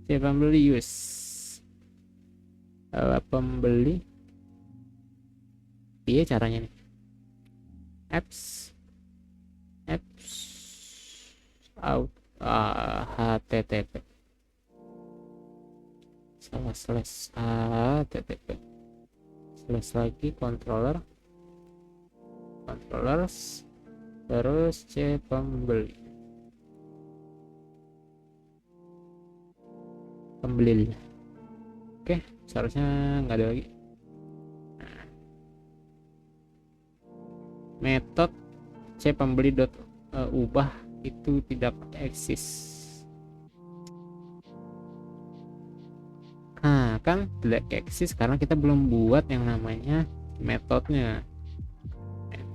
C pembeli use pembeli. Iya caranya nih. Apps out http slash http slash lagi controllers terus C pembeli oke, seharusnya nggak ada lagi. Metode C pembeli ubah itu tidak eksis. Nah kan tidak eksis karena kita belum buat yang namanya metode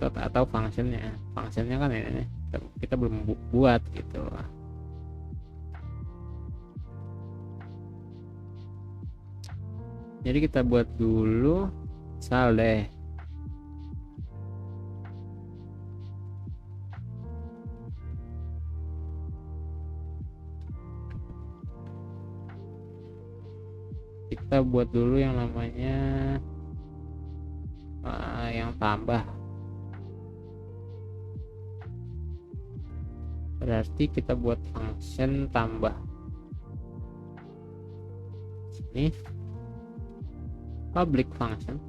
atau functionnya kan ini kita belum buat gitu. Jadi kita buat dulu, misal deh kita buat dulu yang namanya yang tambah. Berarti kita buat function tambah. Ini public function.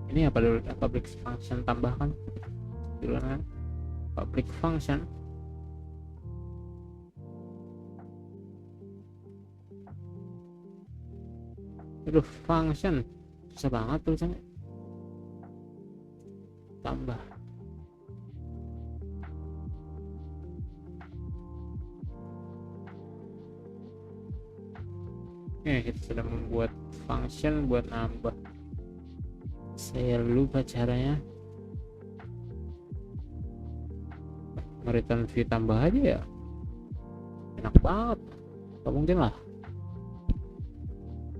Ini apa dulu? Public function tambahkan dulu kan? Public function. Aduh, function susah banget tulisannya. Tambah. Oke, kita sudah membuat function buat nambah. Saya lupa caranya. Return view tambah aja ya. Enak banget. Gak mungkin lah.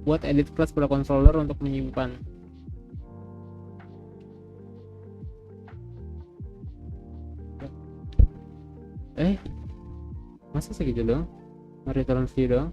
Buat edit class pada controller untuk menyimpan. Masa segitu dong? Return view dong?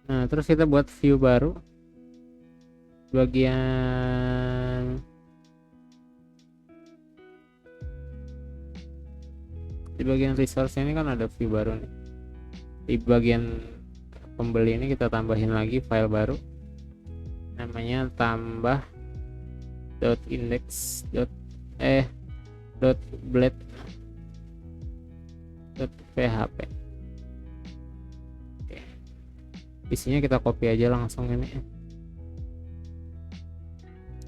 Nah, terus kita buat view baru. Bagian di bagian resource ini kan ada view baru nih. Di bagian pembeli ini kita tambahin lagi file baru. Namanya tambah .index .blade .php. Isinya kita copy aja langsung ini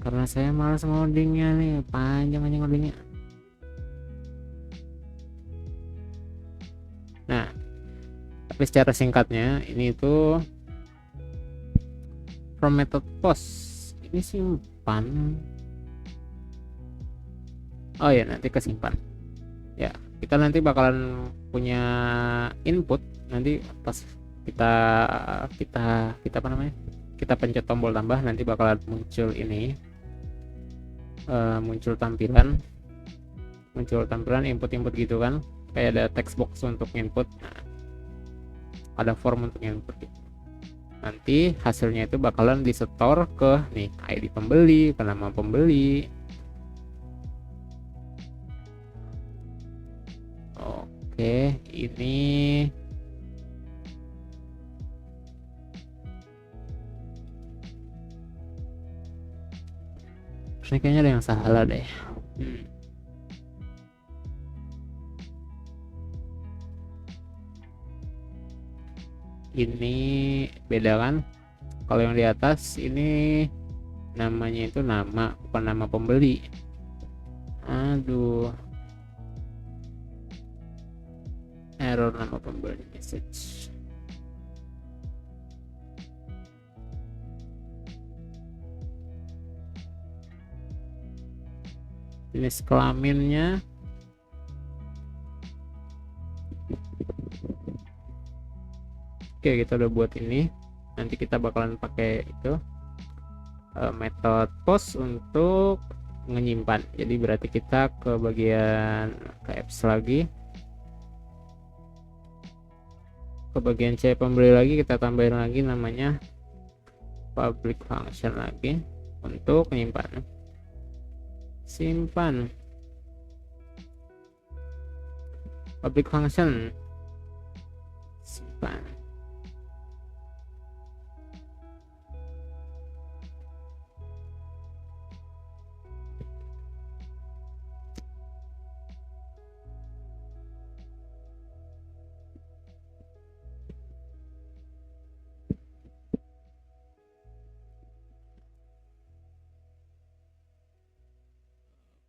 karena saya malas ngodingnya nih, panjang aja ngodingnya. Nah, tapi secara singkatnya ini itu from method post ini simpan. Oh ya, nanti kesimpan ya. Kita nanti bakalan punya input nanti pas kita apa namanya, kita pencet tombol tambah, nanti bakalan muncul ini muncul tampilan input gitu kan, kayak ada text box untuk input. Nah, ada form untuk input gitu. Nanti hasilnya itu bakalan disetor ke nih ID pembeli, ke nama pembeli. Oke, ini Ini kayaknya ada yang salah deh. Ini beda kan? Kalau yang di atas ini namanya itu nama, bukan nama pembeli. Aduh, error nama pembeli message. Jenis kelaminnya oke, kita udah buat ini. Nanti kita bakalan pakai itu metode post untuk menyimpan. Jadi berarti kita ke bagian ke apps lagi, ke bagian C pembeli lagi, kita tambahin lagi namanya public function lagi untuk menyimpan. Simpan public function, simpan.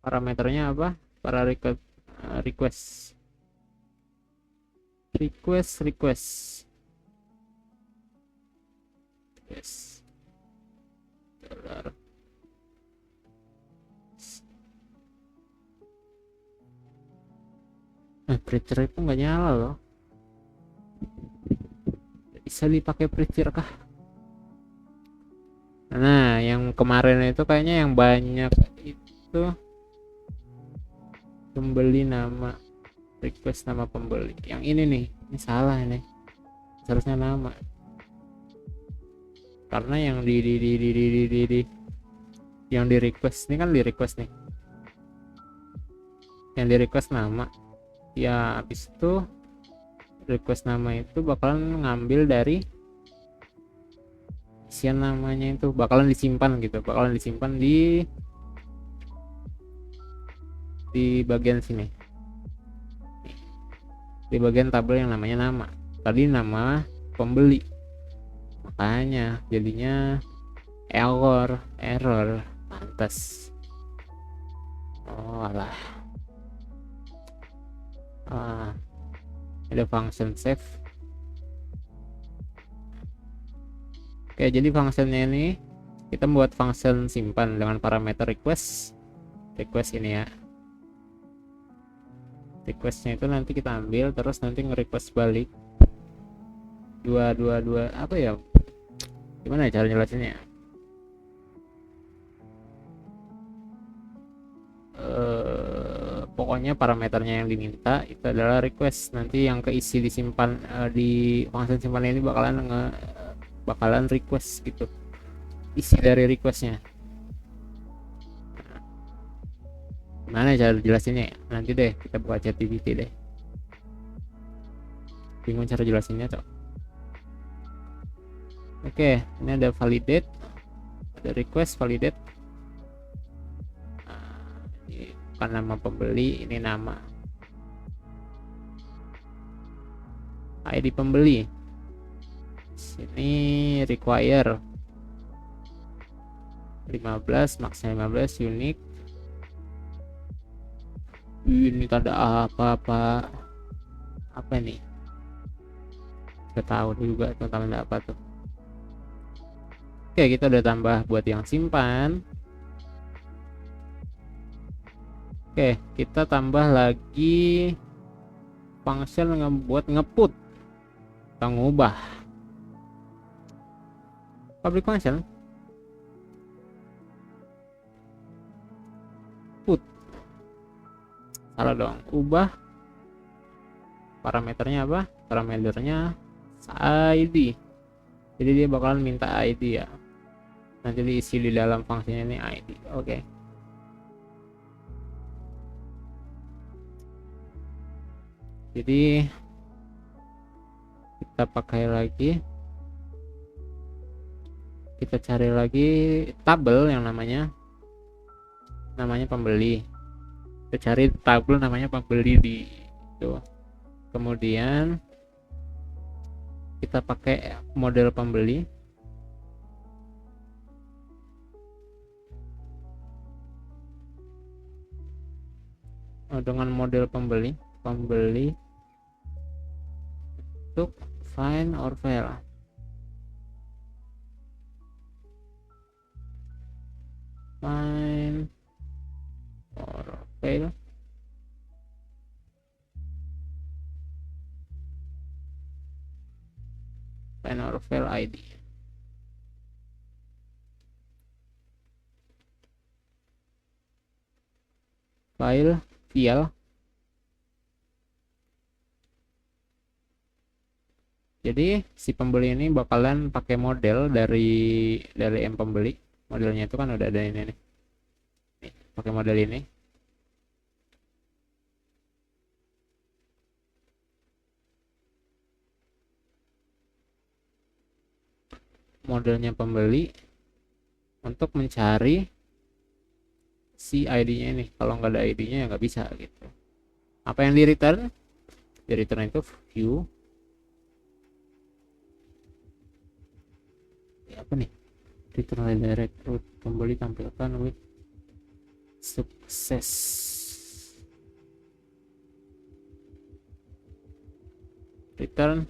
Parameternya apa? Para request yes dollar. Preacher itu nggak nyala loh. Bisa dipakai preacher kah? Nah, yang kemarin itu kayaknya yang banyak itu pembeli nama, request nama pembeli. Yang ini nih, ini salah ini. Seharusnya nama. Karena yang yang di request ini kan di request nih. Yang di request nama. Ya, habis itu request nama itu bakalan ngambil dari isian namanya, itu bakalan disimpan gitu, bakalan disimpan di bagian sini, di bagian tabel yang namanya nama. Tadi nama pembeli, makanya jadinya error pantas. Oh alah, ada function save. Oke, jadi functionnya ini kita buat function simpan dengan parameter request ini ya. Requestnya itu nanti kita ambil, terus nanti nge-request balik dua apa ya, gimana ya cara jelasinnya? Pokoknya parameternya yang diminta itu adalah request, nanti yang keisi disimpan di function simpan ini bakalan request gitu, isi dari requestnya. Mana cara jelasinnya ya? Nanti deh kita buka ChatGPT deh, bingung cara jelasinnya cok. Oke, ini ada validate, ada request validate. Ini bukan nama pembeli, ini nama ID pembeli. Sini require 15, maksnya 15, unique. Ini tanda apa nih? Gak tahu juga tuh tanda apa tuh. Oke, kita udah tambah buat yang simpan. Oke, kita tambah lagi function ngebuat ngeput atau ngubah public function. Put, salah dong, ubah parameternya apa? Parameternya ID. Jadi dia bakalan minta ID ya, nanti diisi di dalam fungsinya ini ID. Oke. Jadi kita pakai lagi, kita cari lagi tabel yang namanya namanya pembeli, kita cari tabel namanya pembeli di itu. Kemudian kita pakai model pembeli, dengan model pembeli untuk find or fail. Find or fail, find or fail ID. File jadi si pembeli ini bakalan pakai model dari M pembeli. Modelnya itu kan udah ada ini nih, pakai model ini. Modelnya pembeli untuk mencari si ID-nya ini. Kalau nggak ada ID-nya ya nggak bisa gitu. Apa yang di return? Di return itu view. Apa nih? Return direct route, pembeli tampilkan with sukses. Return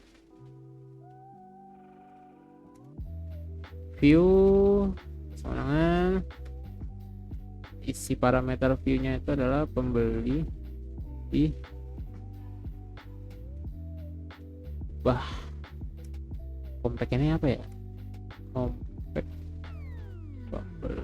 view kemenangan. Isi parameter view-nya itu adalah pembeli di compact ini apa ya? Compact pembeli.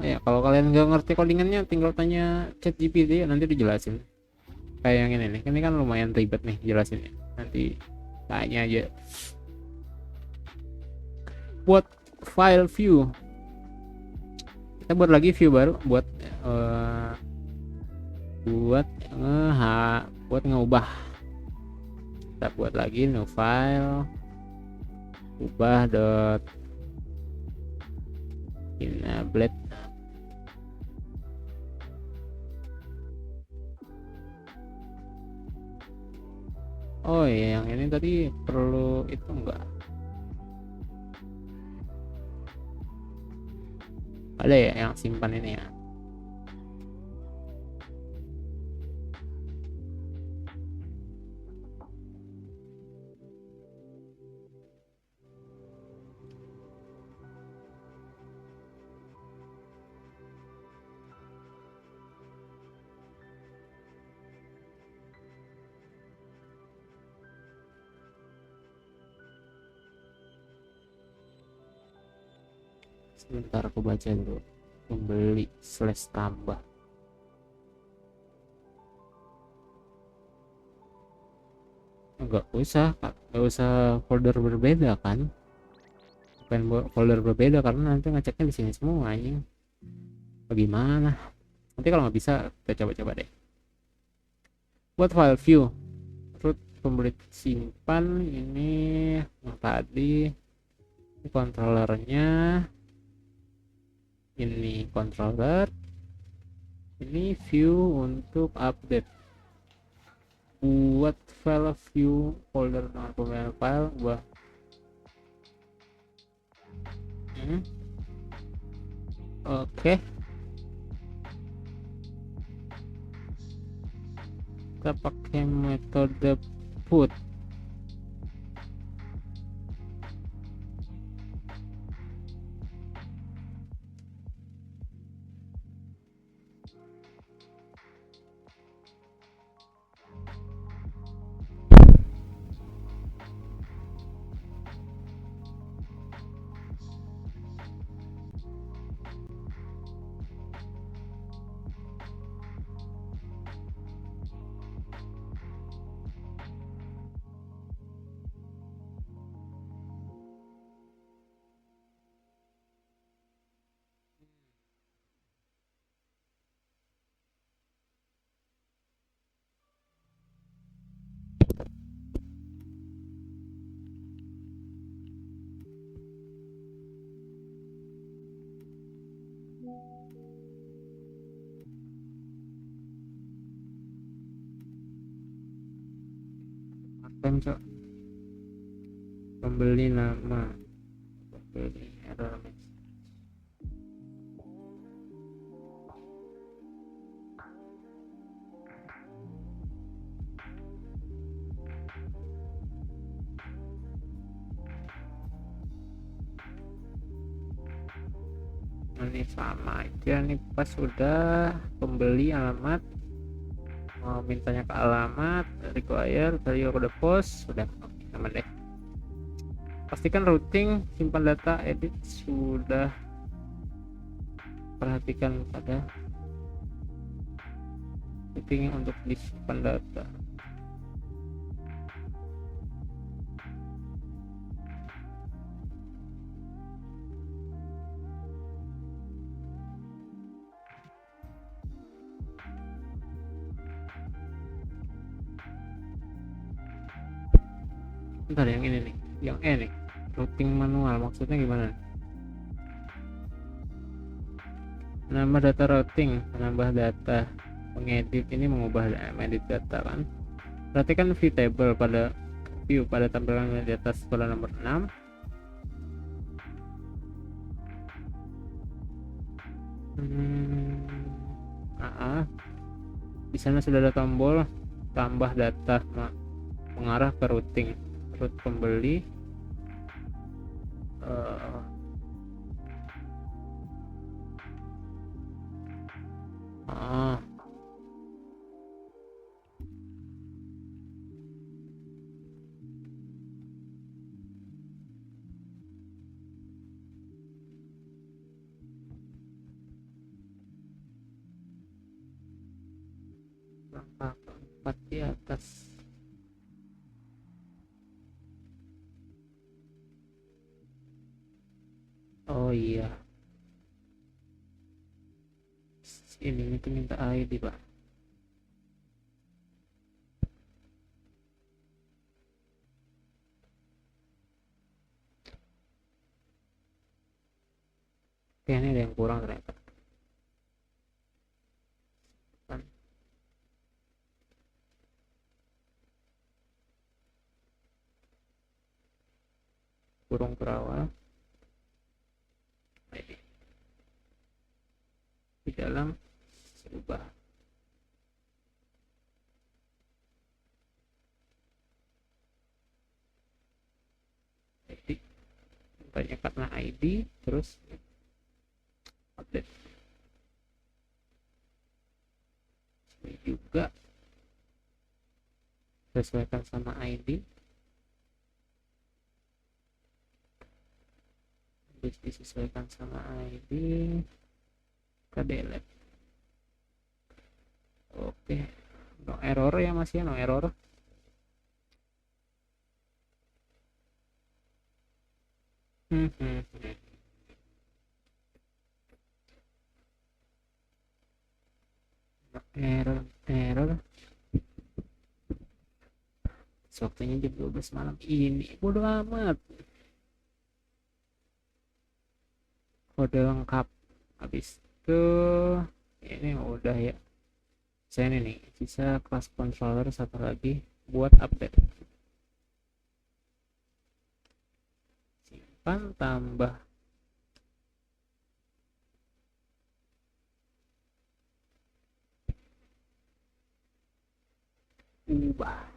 Ya kalau kalian nggak ngerti codingannya tinggal tanya ChatGPT ya, nanti dijelasin. Kayak yang ini nih, ini kan lumayan ribet nih jelasinnya, nanti tanya aja. Buat file view, kita buat lagi view baru buat ngubah. Kita buat lagi new file, ubah dot enable. Oh iya, yang ini tadi perlu itu enggak? Ada ya yang simpan ini ya? Sebentar aku baca dulu. Pembeli slash tambah. Enggak usah folder berbeda kan? Bukan folder berbeda karena nanti ngeceknya di sini semua anjing. Bagaimana? Nanti kalau nggak bisa kita coba-coba deh. Buat file view, root pembeli simpan ini yang tadi, ini controllernya, ini controller, ini view untuk update. Buat file view folder pembelian file gua oke. Kita pakai metode put. Time cok, pembeli nama, pembeli error message. Ini sama aja nih, pas sudah pembeli alamat, mau mintanya ke alamat require value of the post, sudah oke, aman deh. Pastikan routing simpan data edit sudah, perhatikan pada setting untuk disimpan data. Bentar, yang ini nih, yang nih, routing manual maksudnya gimana? Menambah data routing, menambah data, mengedit ini mengubah edit data kan. Perhatikan view table pada tampilan di atas kolom nomor 6. Di sana sudah ada tombol tambah data mengarah ke routing, route pembeli. Langkah keempat di atas. Oh iya, ini itu minta ID pak. Oke, ini ada yang kurang ternyata. Burung berawal di dalam ubah ID, banyak karena ID, terus update ini juga sesuaikan sama ID, disesuaikan sama ID, ke delete. Oke, no error ya, masih no error. Error waktunya jam 12 malam ini, bodo amat. Kode lengkap habis itu ini udah ya. Saya ini nih sisa class controller satu lagi buat update. Simpan, tambah ubah.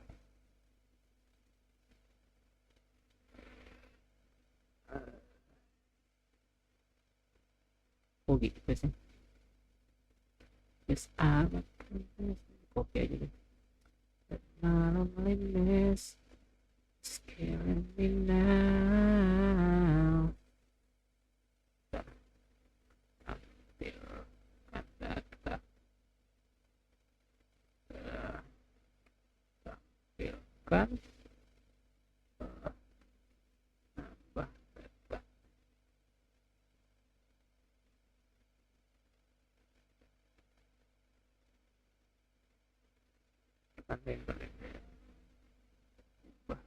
Oh gitu sih, yes amat, copy aja deh. Malam lindes killing me now. Tampilkan data, tampilkan nambah data. Nambah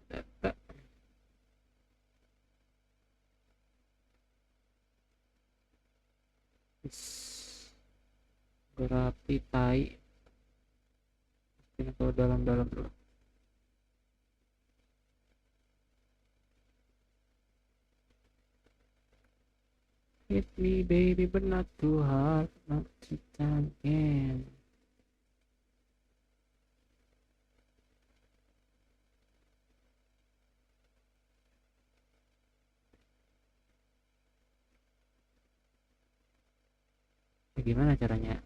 data. Yes. Berapi tai. Ini ke dalam-dalam dulu. Hit me baby but not too hard, not too time again. Gimana caranya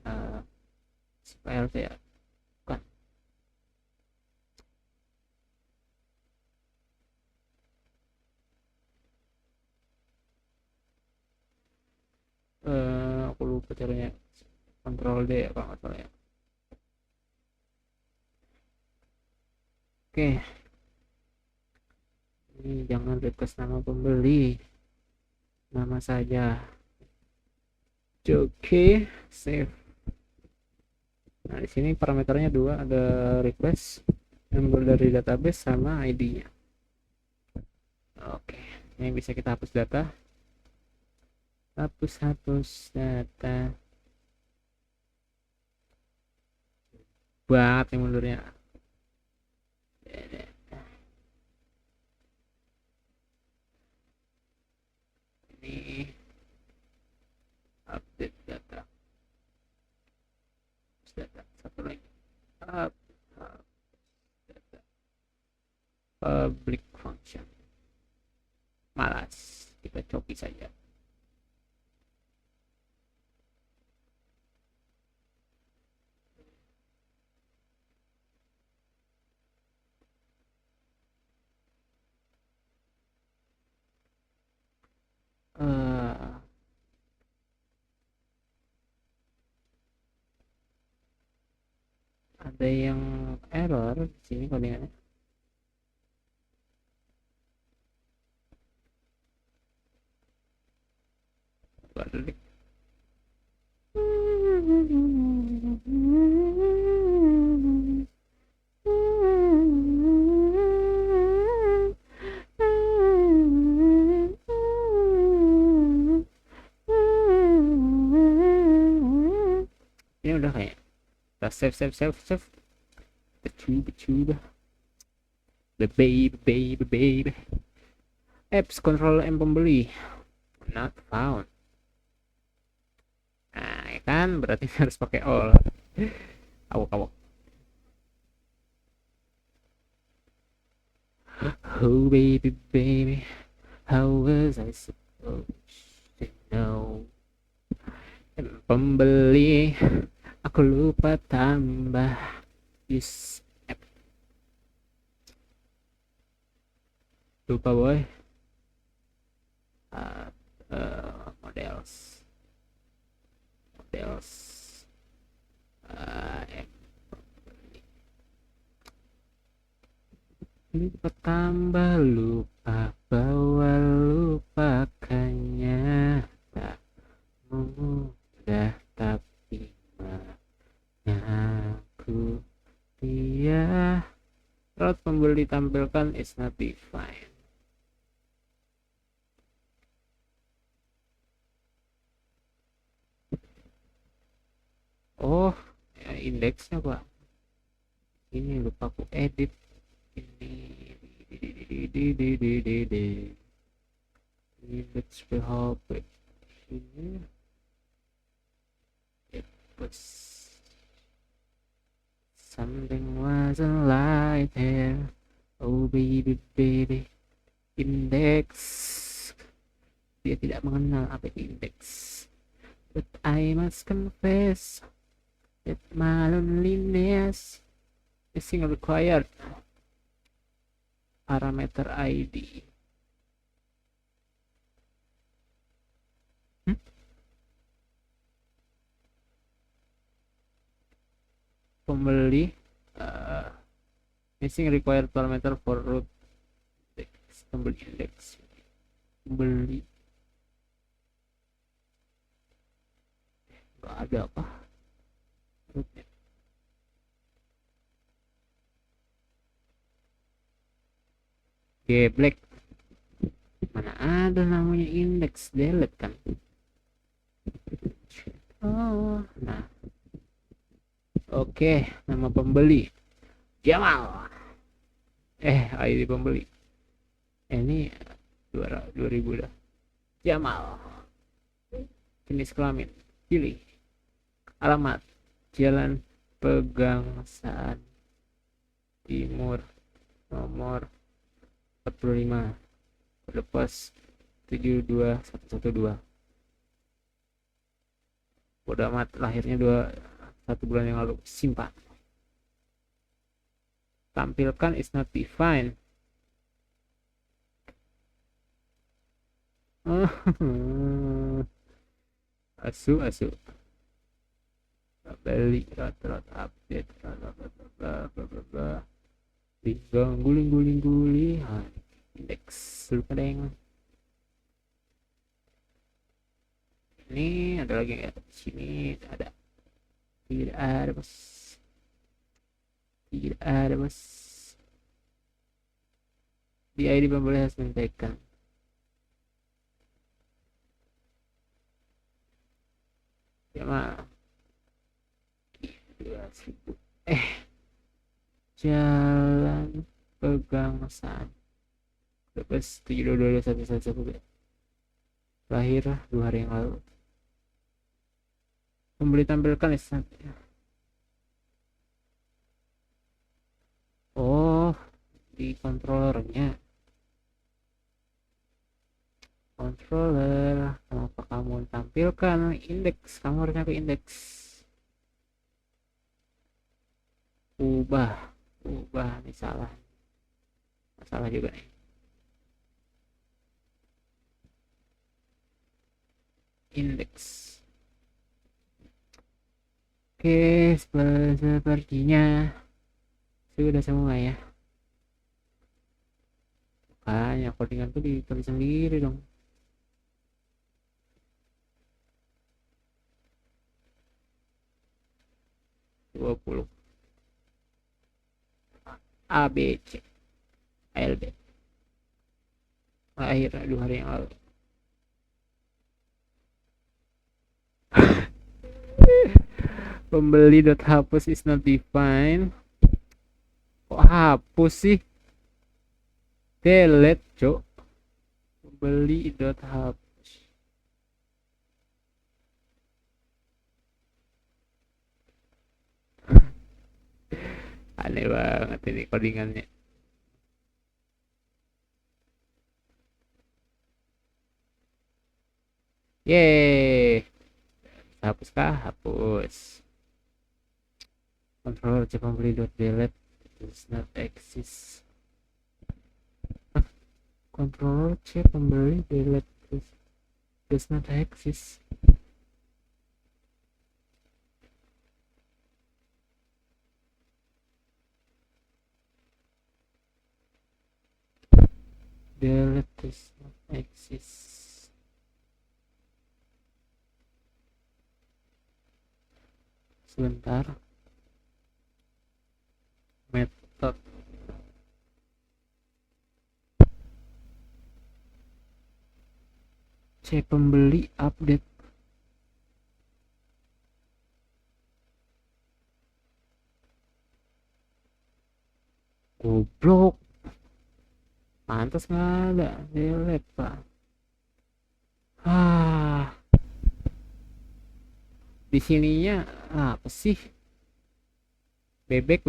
PLT ya? Bukan. Aku lupa caranya. Kontrol D ya kalau nggak salah ya. Oke. Ini jangan request nama pembeli. Nama saja. Oke, save. Nah, di sini parameternya dua, ada request, member dari database sama ID-nya. Oke, ini bisa kita hapus data. Hapus data. Banget nih mundurnya. Ini update data. Satu lagi. Data. Public function. Malas, kita copy saja. Ada yang error di sini kalian. Balik. Ini udah kayak kita save coba baby apps control M pembeli not found. Nah ya kan berarti harus pakai all. Awak oh baby how was I supposed to know. Pembeli aku lupa tambah use app. Lupa boy. Models lupa tambah lupa bahwa lupakannya tak mudah tapi aku dia route pembeli tampilkan is not defined. Oh ya, indeksnya pak ini lupa aku edit ini let's help it ini it was something wasn't right there. Oh baby index dia tidak mengenal apa itu index. But I must confess that my loneliness is required parameter ID. Pembeli missing required parameter for root index. Pembeli index pembeli nggak ada apa rootnya. Geblek mana ada namanya index delete kan. Oh nah Oke, nama pembeli Jamal. ID pembeli ini 2000 dah. Jamal. Jenis kelamin pilih. Alamat Jalan Pegangsaan Timur nomor 45, kode pos 72112. Bodo amat, lahirnya 1 bulan yang lalu. Simpan. Tampilkan is not defined. Asu beli rata update bla bla bla bla guling indeks lupa deng. Ini ada lagi nggak? Sini ada. Tidak ada bos. Di ID pembeli harus mentekan. Ya mah. Jalan Pegangsaan. Bebas 7222111. Lahir 2 hari yang lalu. Pembeli tampilkan lisan. Oh, di controllernya. Controller, kenapa kamu tampilkan indeks? Kamu harusnya ke indeks. Ubah nih, salah juga nih. Indeks. Oke, sepertinya sudah semua ya. Makanya codingan tuh ditulis sendiri dong. A B C L B lahir 2 hari yang lalu. Pembeli hapus is not defined. Kok hapus sih? Delete cok. Pembeli hapus. Aneh banget ini codingannya. Yeay. Hapus kah? Hapus. Control C pembeli delete does not exist. Control C pembeli delete does not exist. Delete does not exist. Sebentar. Method C pembeli update. Goblok. Pantas nggak ada delete pak. Di sininya apa sih? Bebek.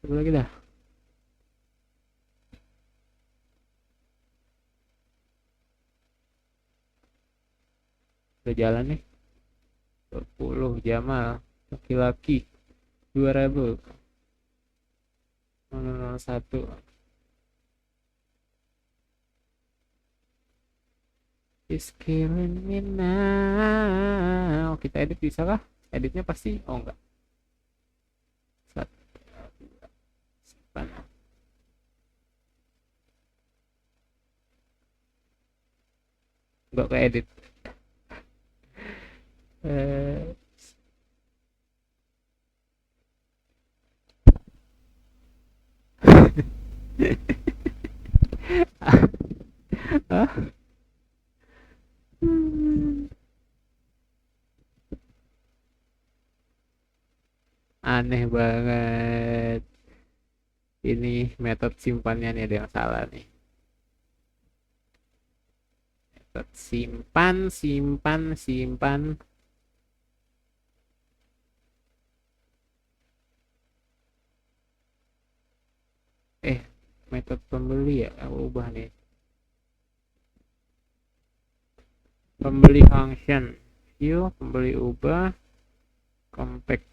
Coba lagi dah. Udah jalan nih. 20 Jamal laki-laki 2000 001. Is killing me now. Kita edit bisa kah? Editnya pasti enggak. Simpan. Enggak ke edit. Aneh banget. Ini metode simpannya nih ada yang salah nih. Metode simpan, simpan, simpan. Eh, metode pembeli ya, aku ubah nih. Pembeli function. View, pembeli ubah. Compact.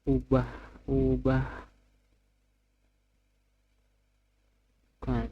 Ubah, ubah. Kan.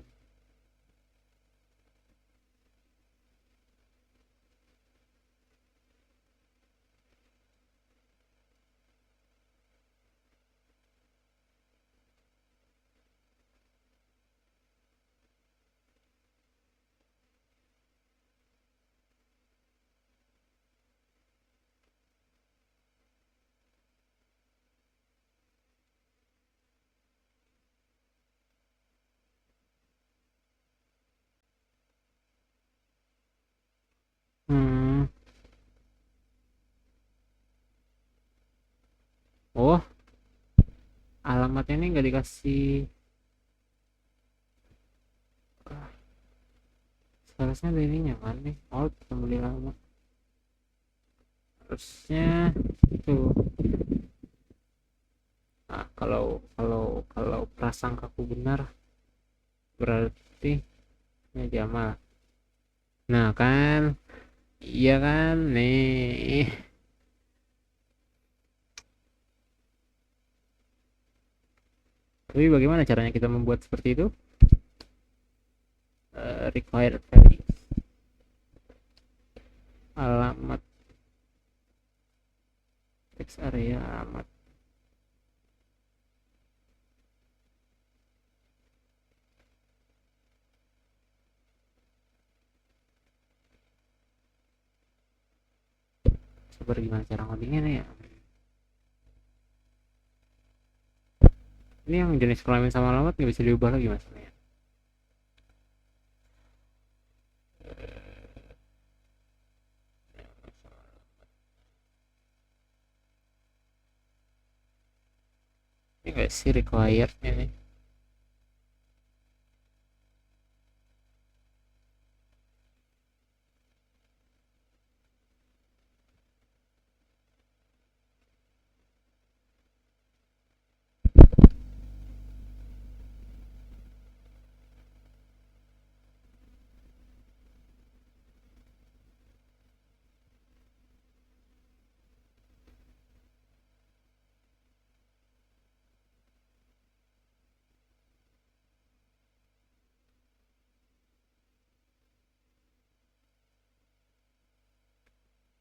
Hmm. Oh, alamatnya ini nggak dikasih. Seharusnya ada ininya kan nih. Alt pembeli lama. Harusnya itu. Nah, kalau prasangkaku benar berarti ini Jamal. Nah, kan iya kan nih. Tapi bagaimana caranya kita membuat seperti itu? Required value alamat text area alamat. Sabar, gimana cara ngodingnya nih ya? Ini yang jenis kelamin sama alamat nggak bisa diubah lagi masalahnya. Ini nggak sih required ini?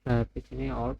Tapi sini alt.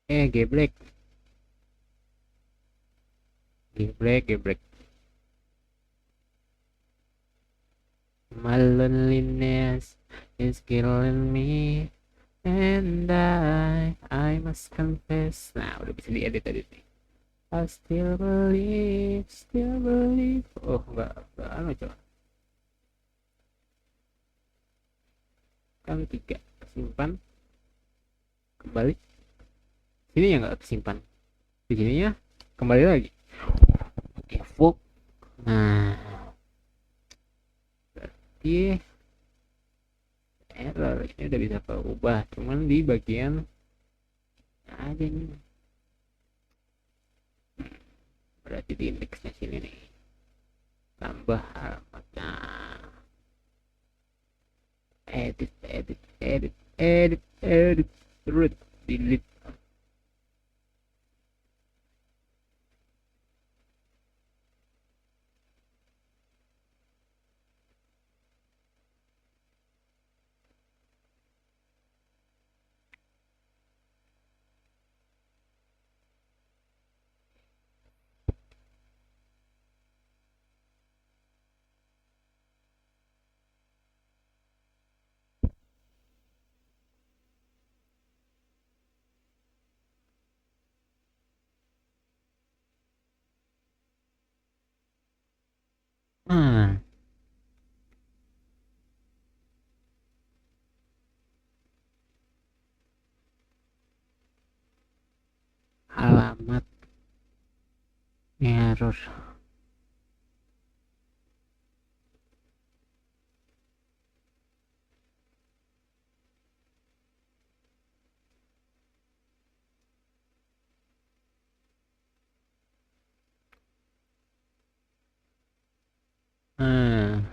Geblek, geblek, geblek. My loneliness is killing me, and I must confess. Nah, udah bisa diedit tadi nih. I still believe, still believe. Oh, enggak, anu coba. Kan tiga, simpan, kembali. Sini ya nggak simpan. Di sininya kembali lagi. Oke, Nah, berarti error ini udah bisa ke ubah, cuman di bagian aja nih. Berarti di indeksnya sini nih. Tambah alamatnya. Edit, edit, edit, edit, edit, root, delete. Hmm, alamat error.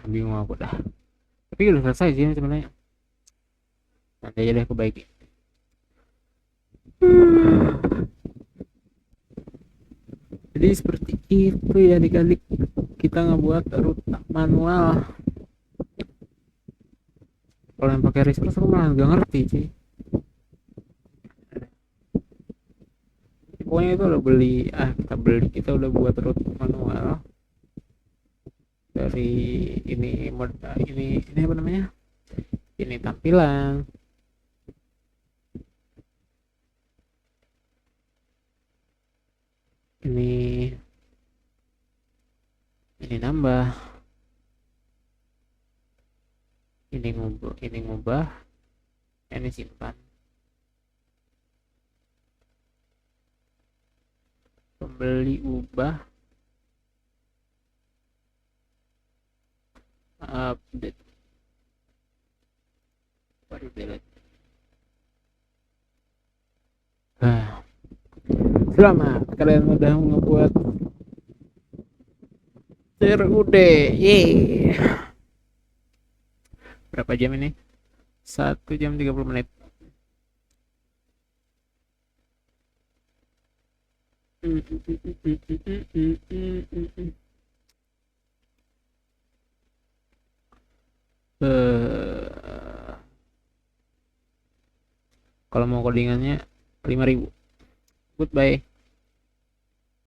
Bingung aku dah. Tapi udah selesai sih sebenarnya. Nanti aja deh aku baiki. Jadi seperti itu ya adik-adik, kita ngebuat root manual. Kalau yang pakai resource aku malah nggak ngerti sih. Pokoknya itu udah beli, kita udah buat root manual dari ini apa namanya, ini tampilan, ini nambah, ini ngubah, ini simpan, pembeli ubah, update, baru delete. Selamat, kalian udah membuat CRUD. Yeay. Berapa jam ini? 1 jam 30 menit. Kalau mau codingannya 5.000. Goodbye.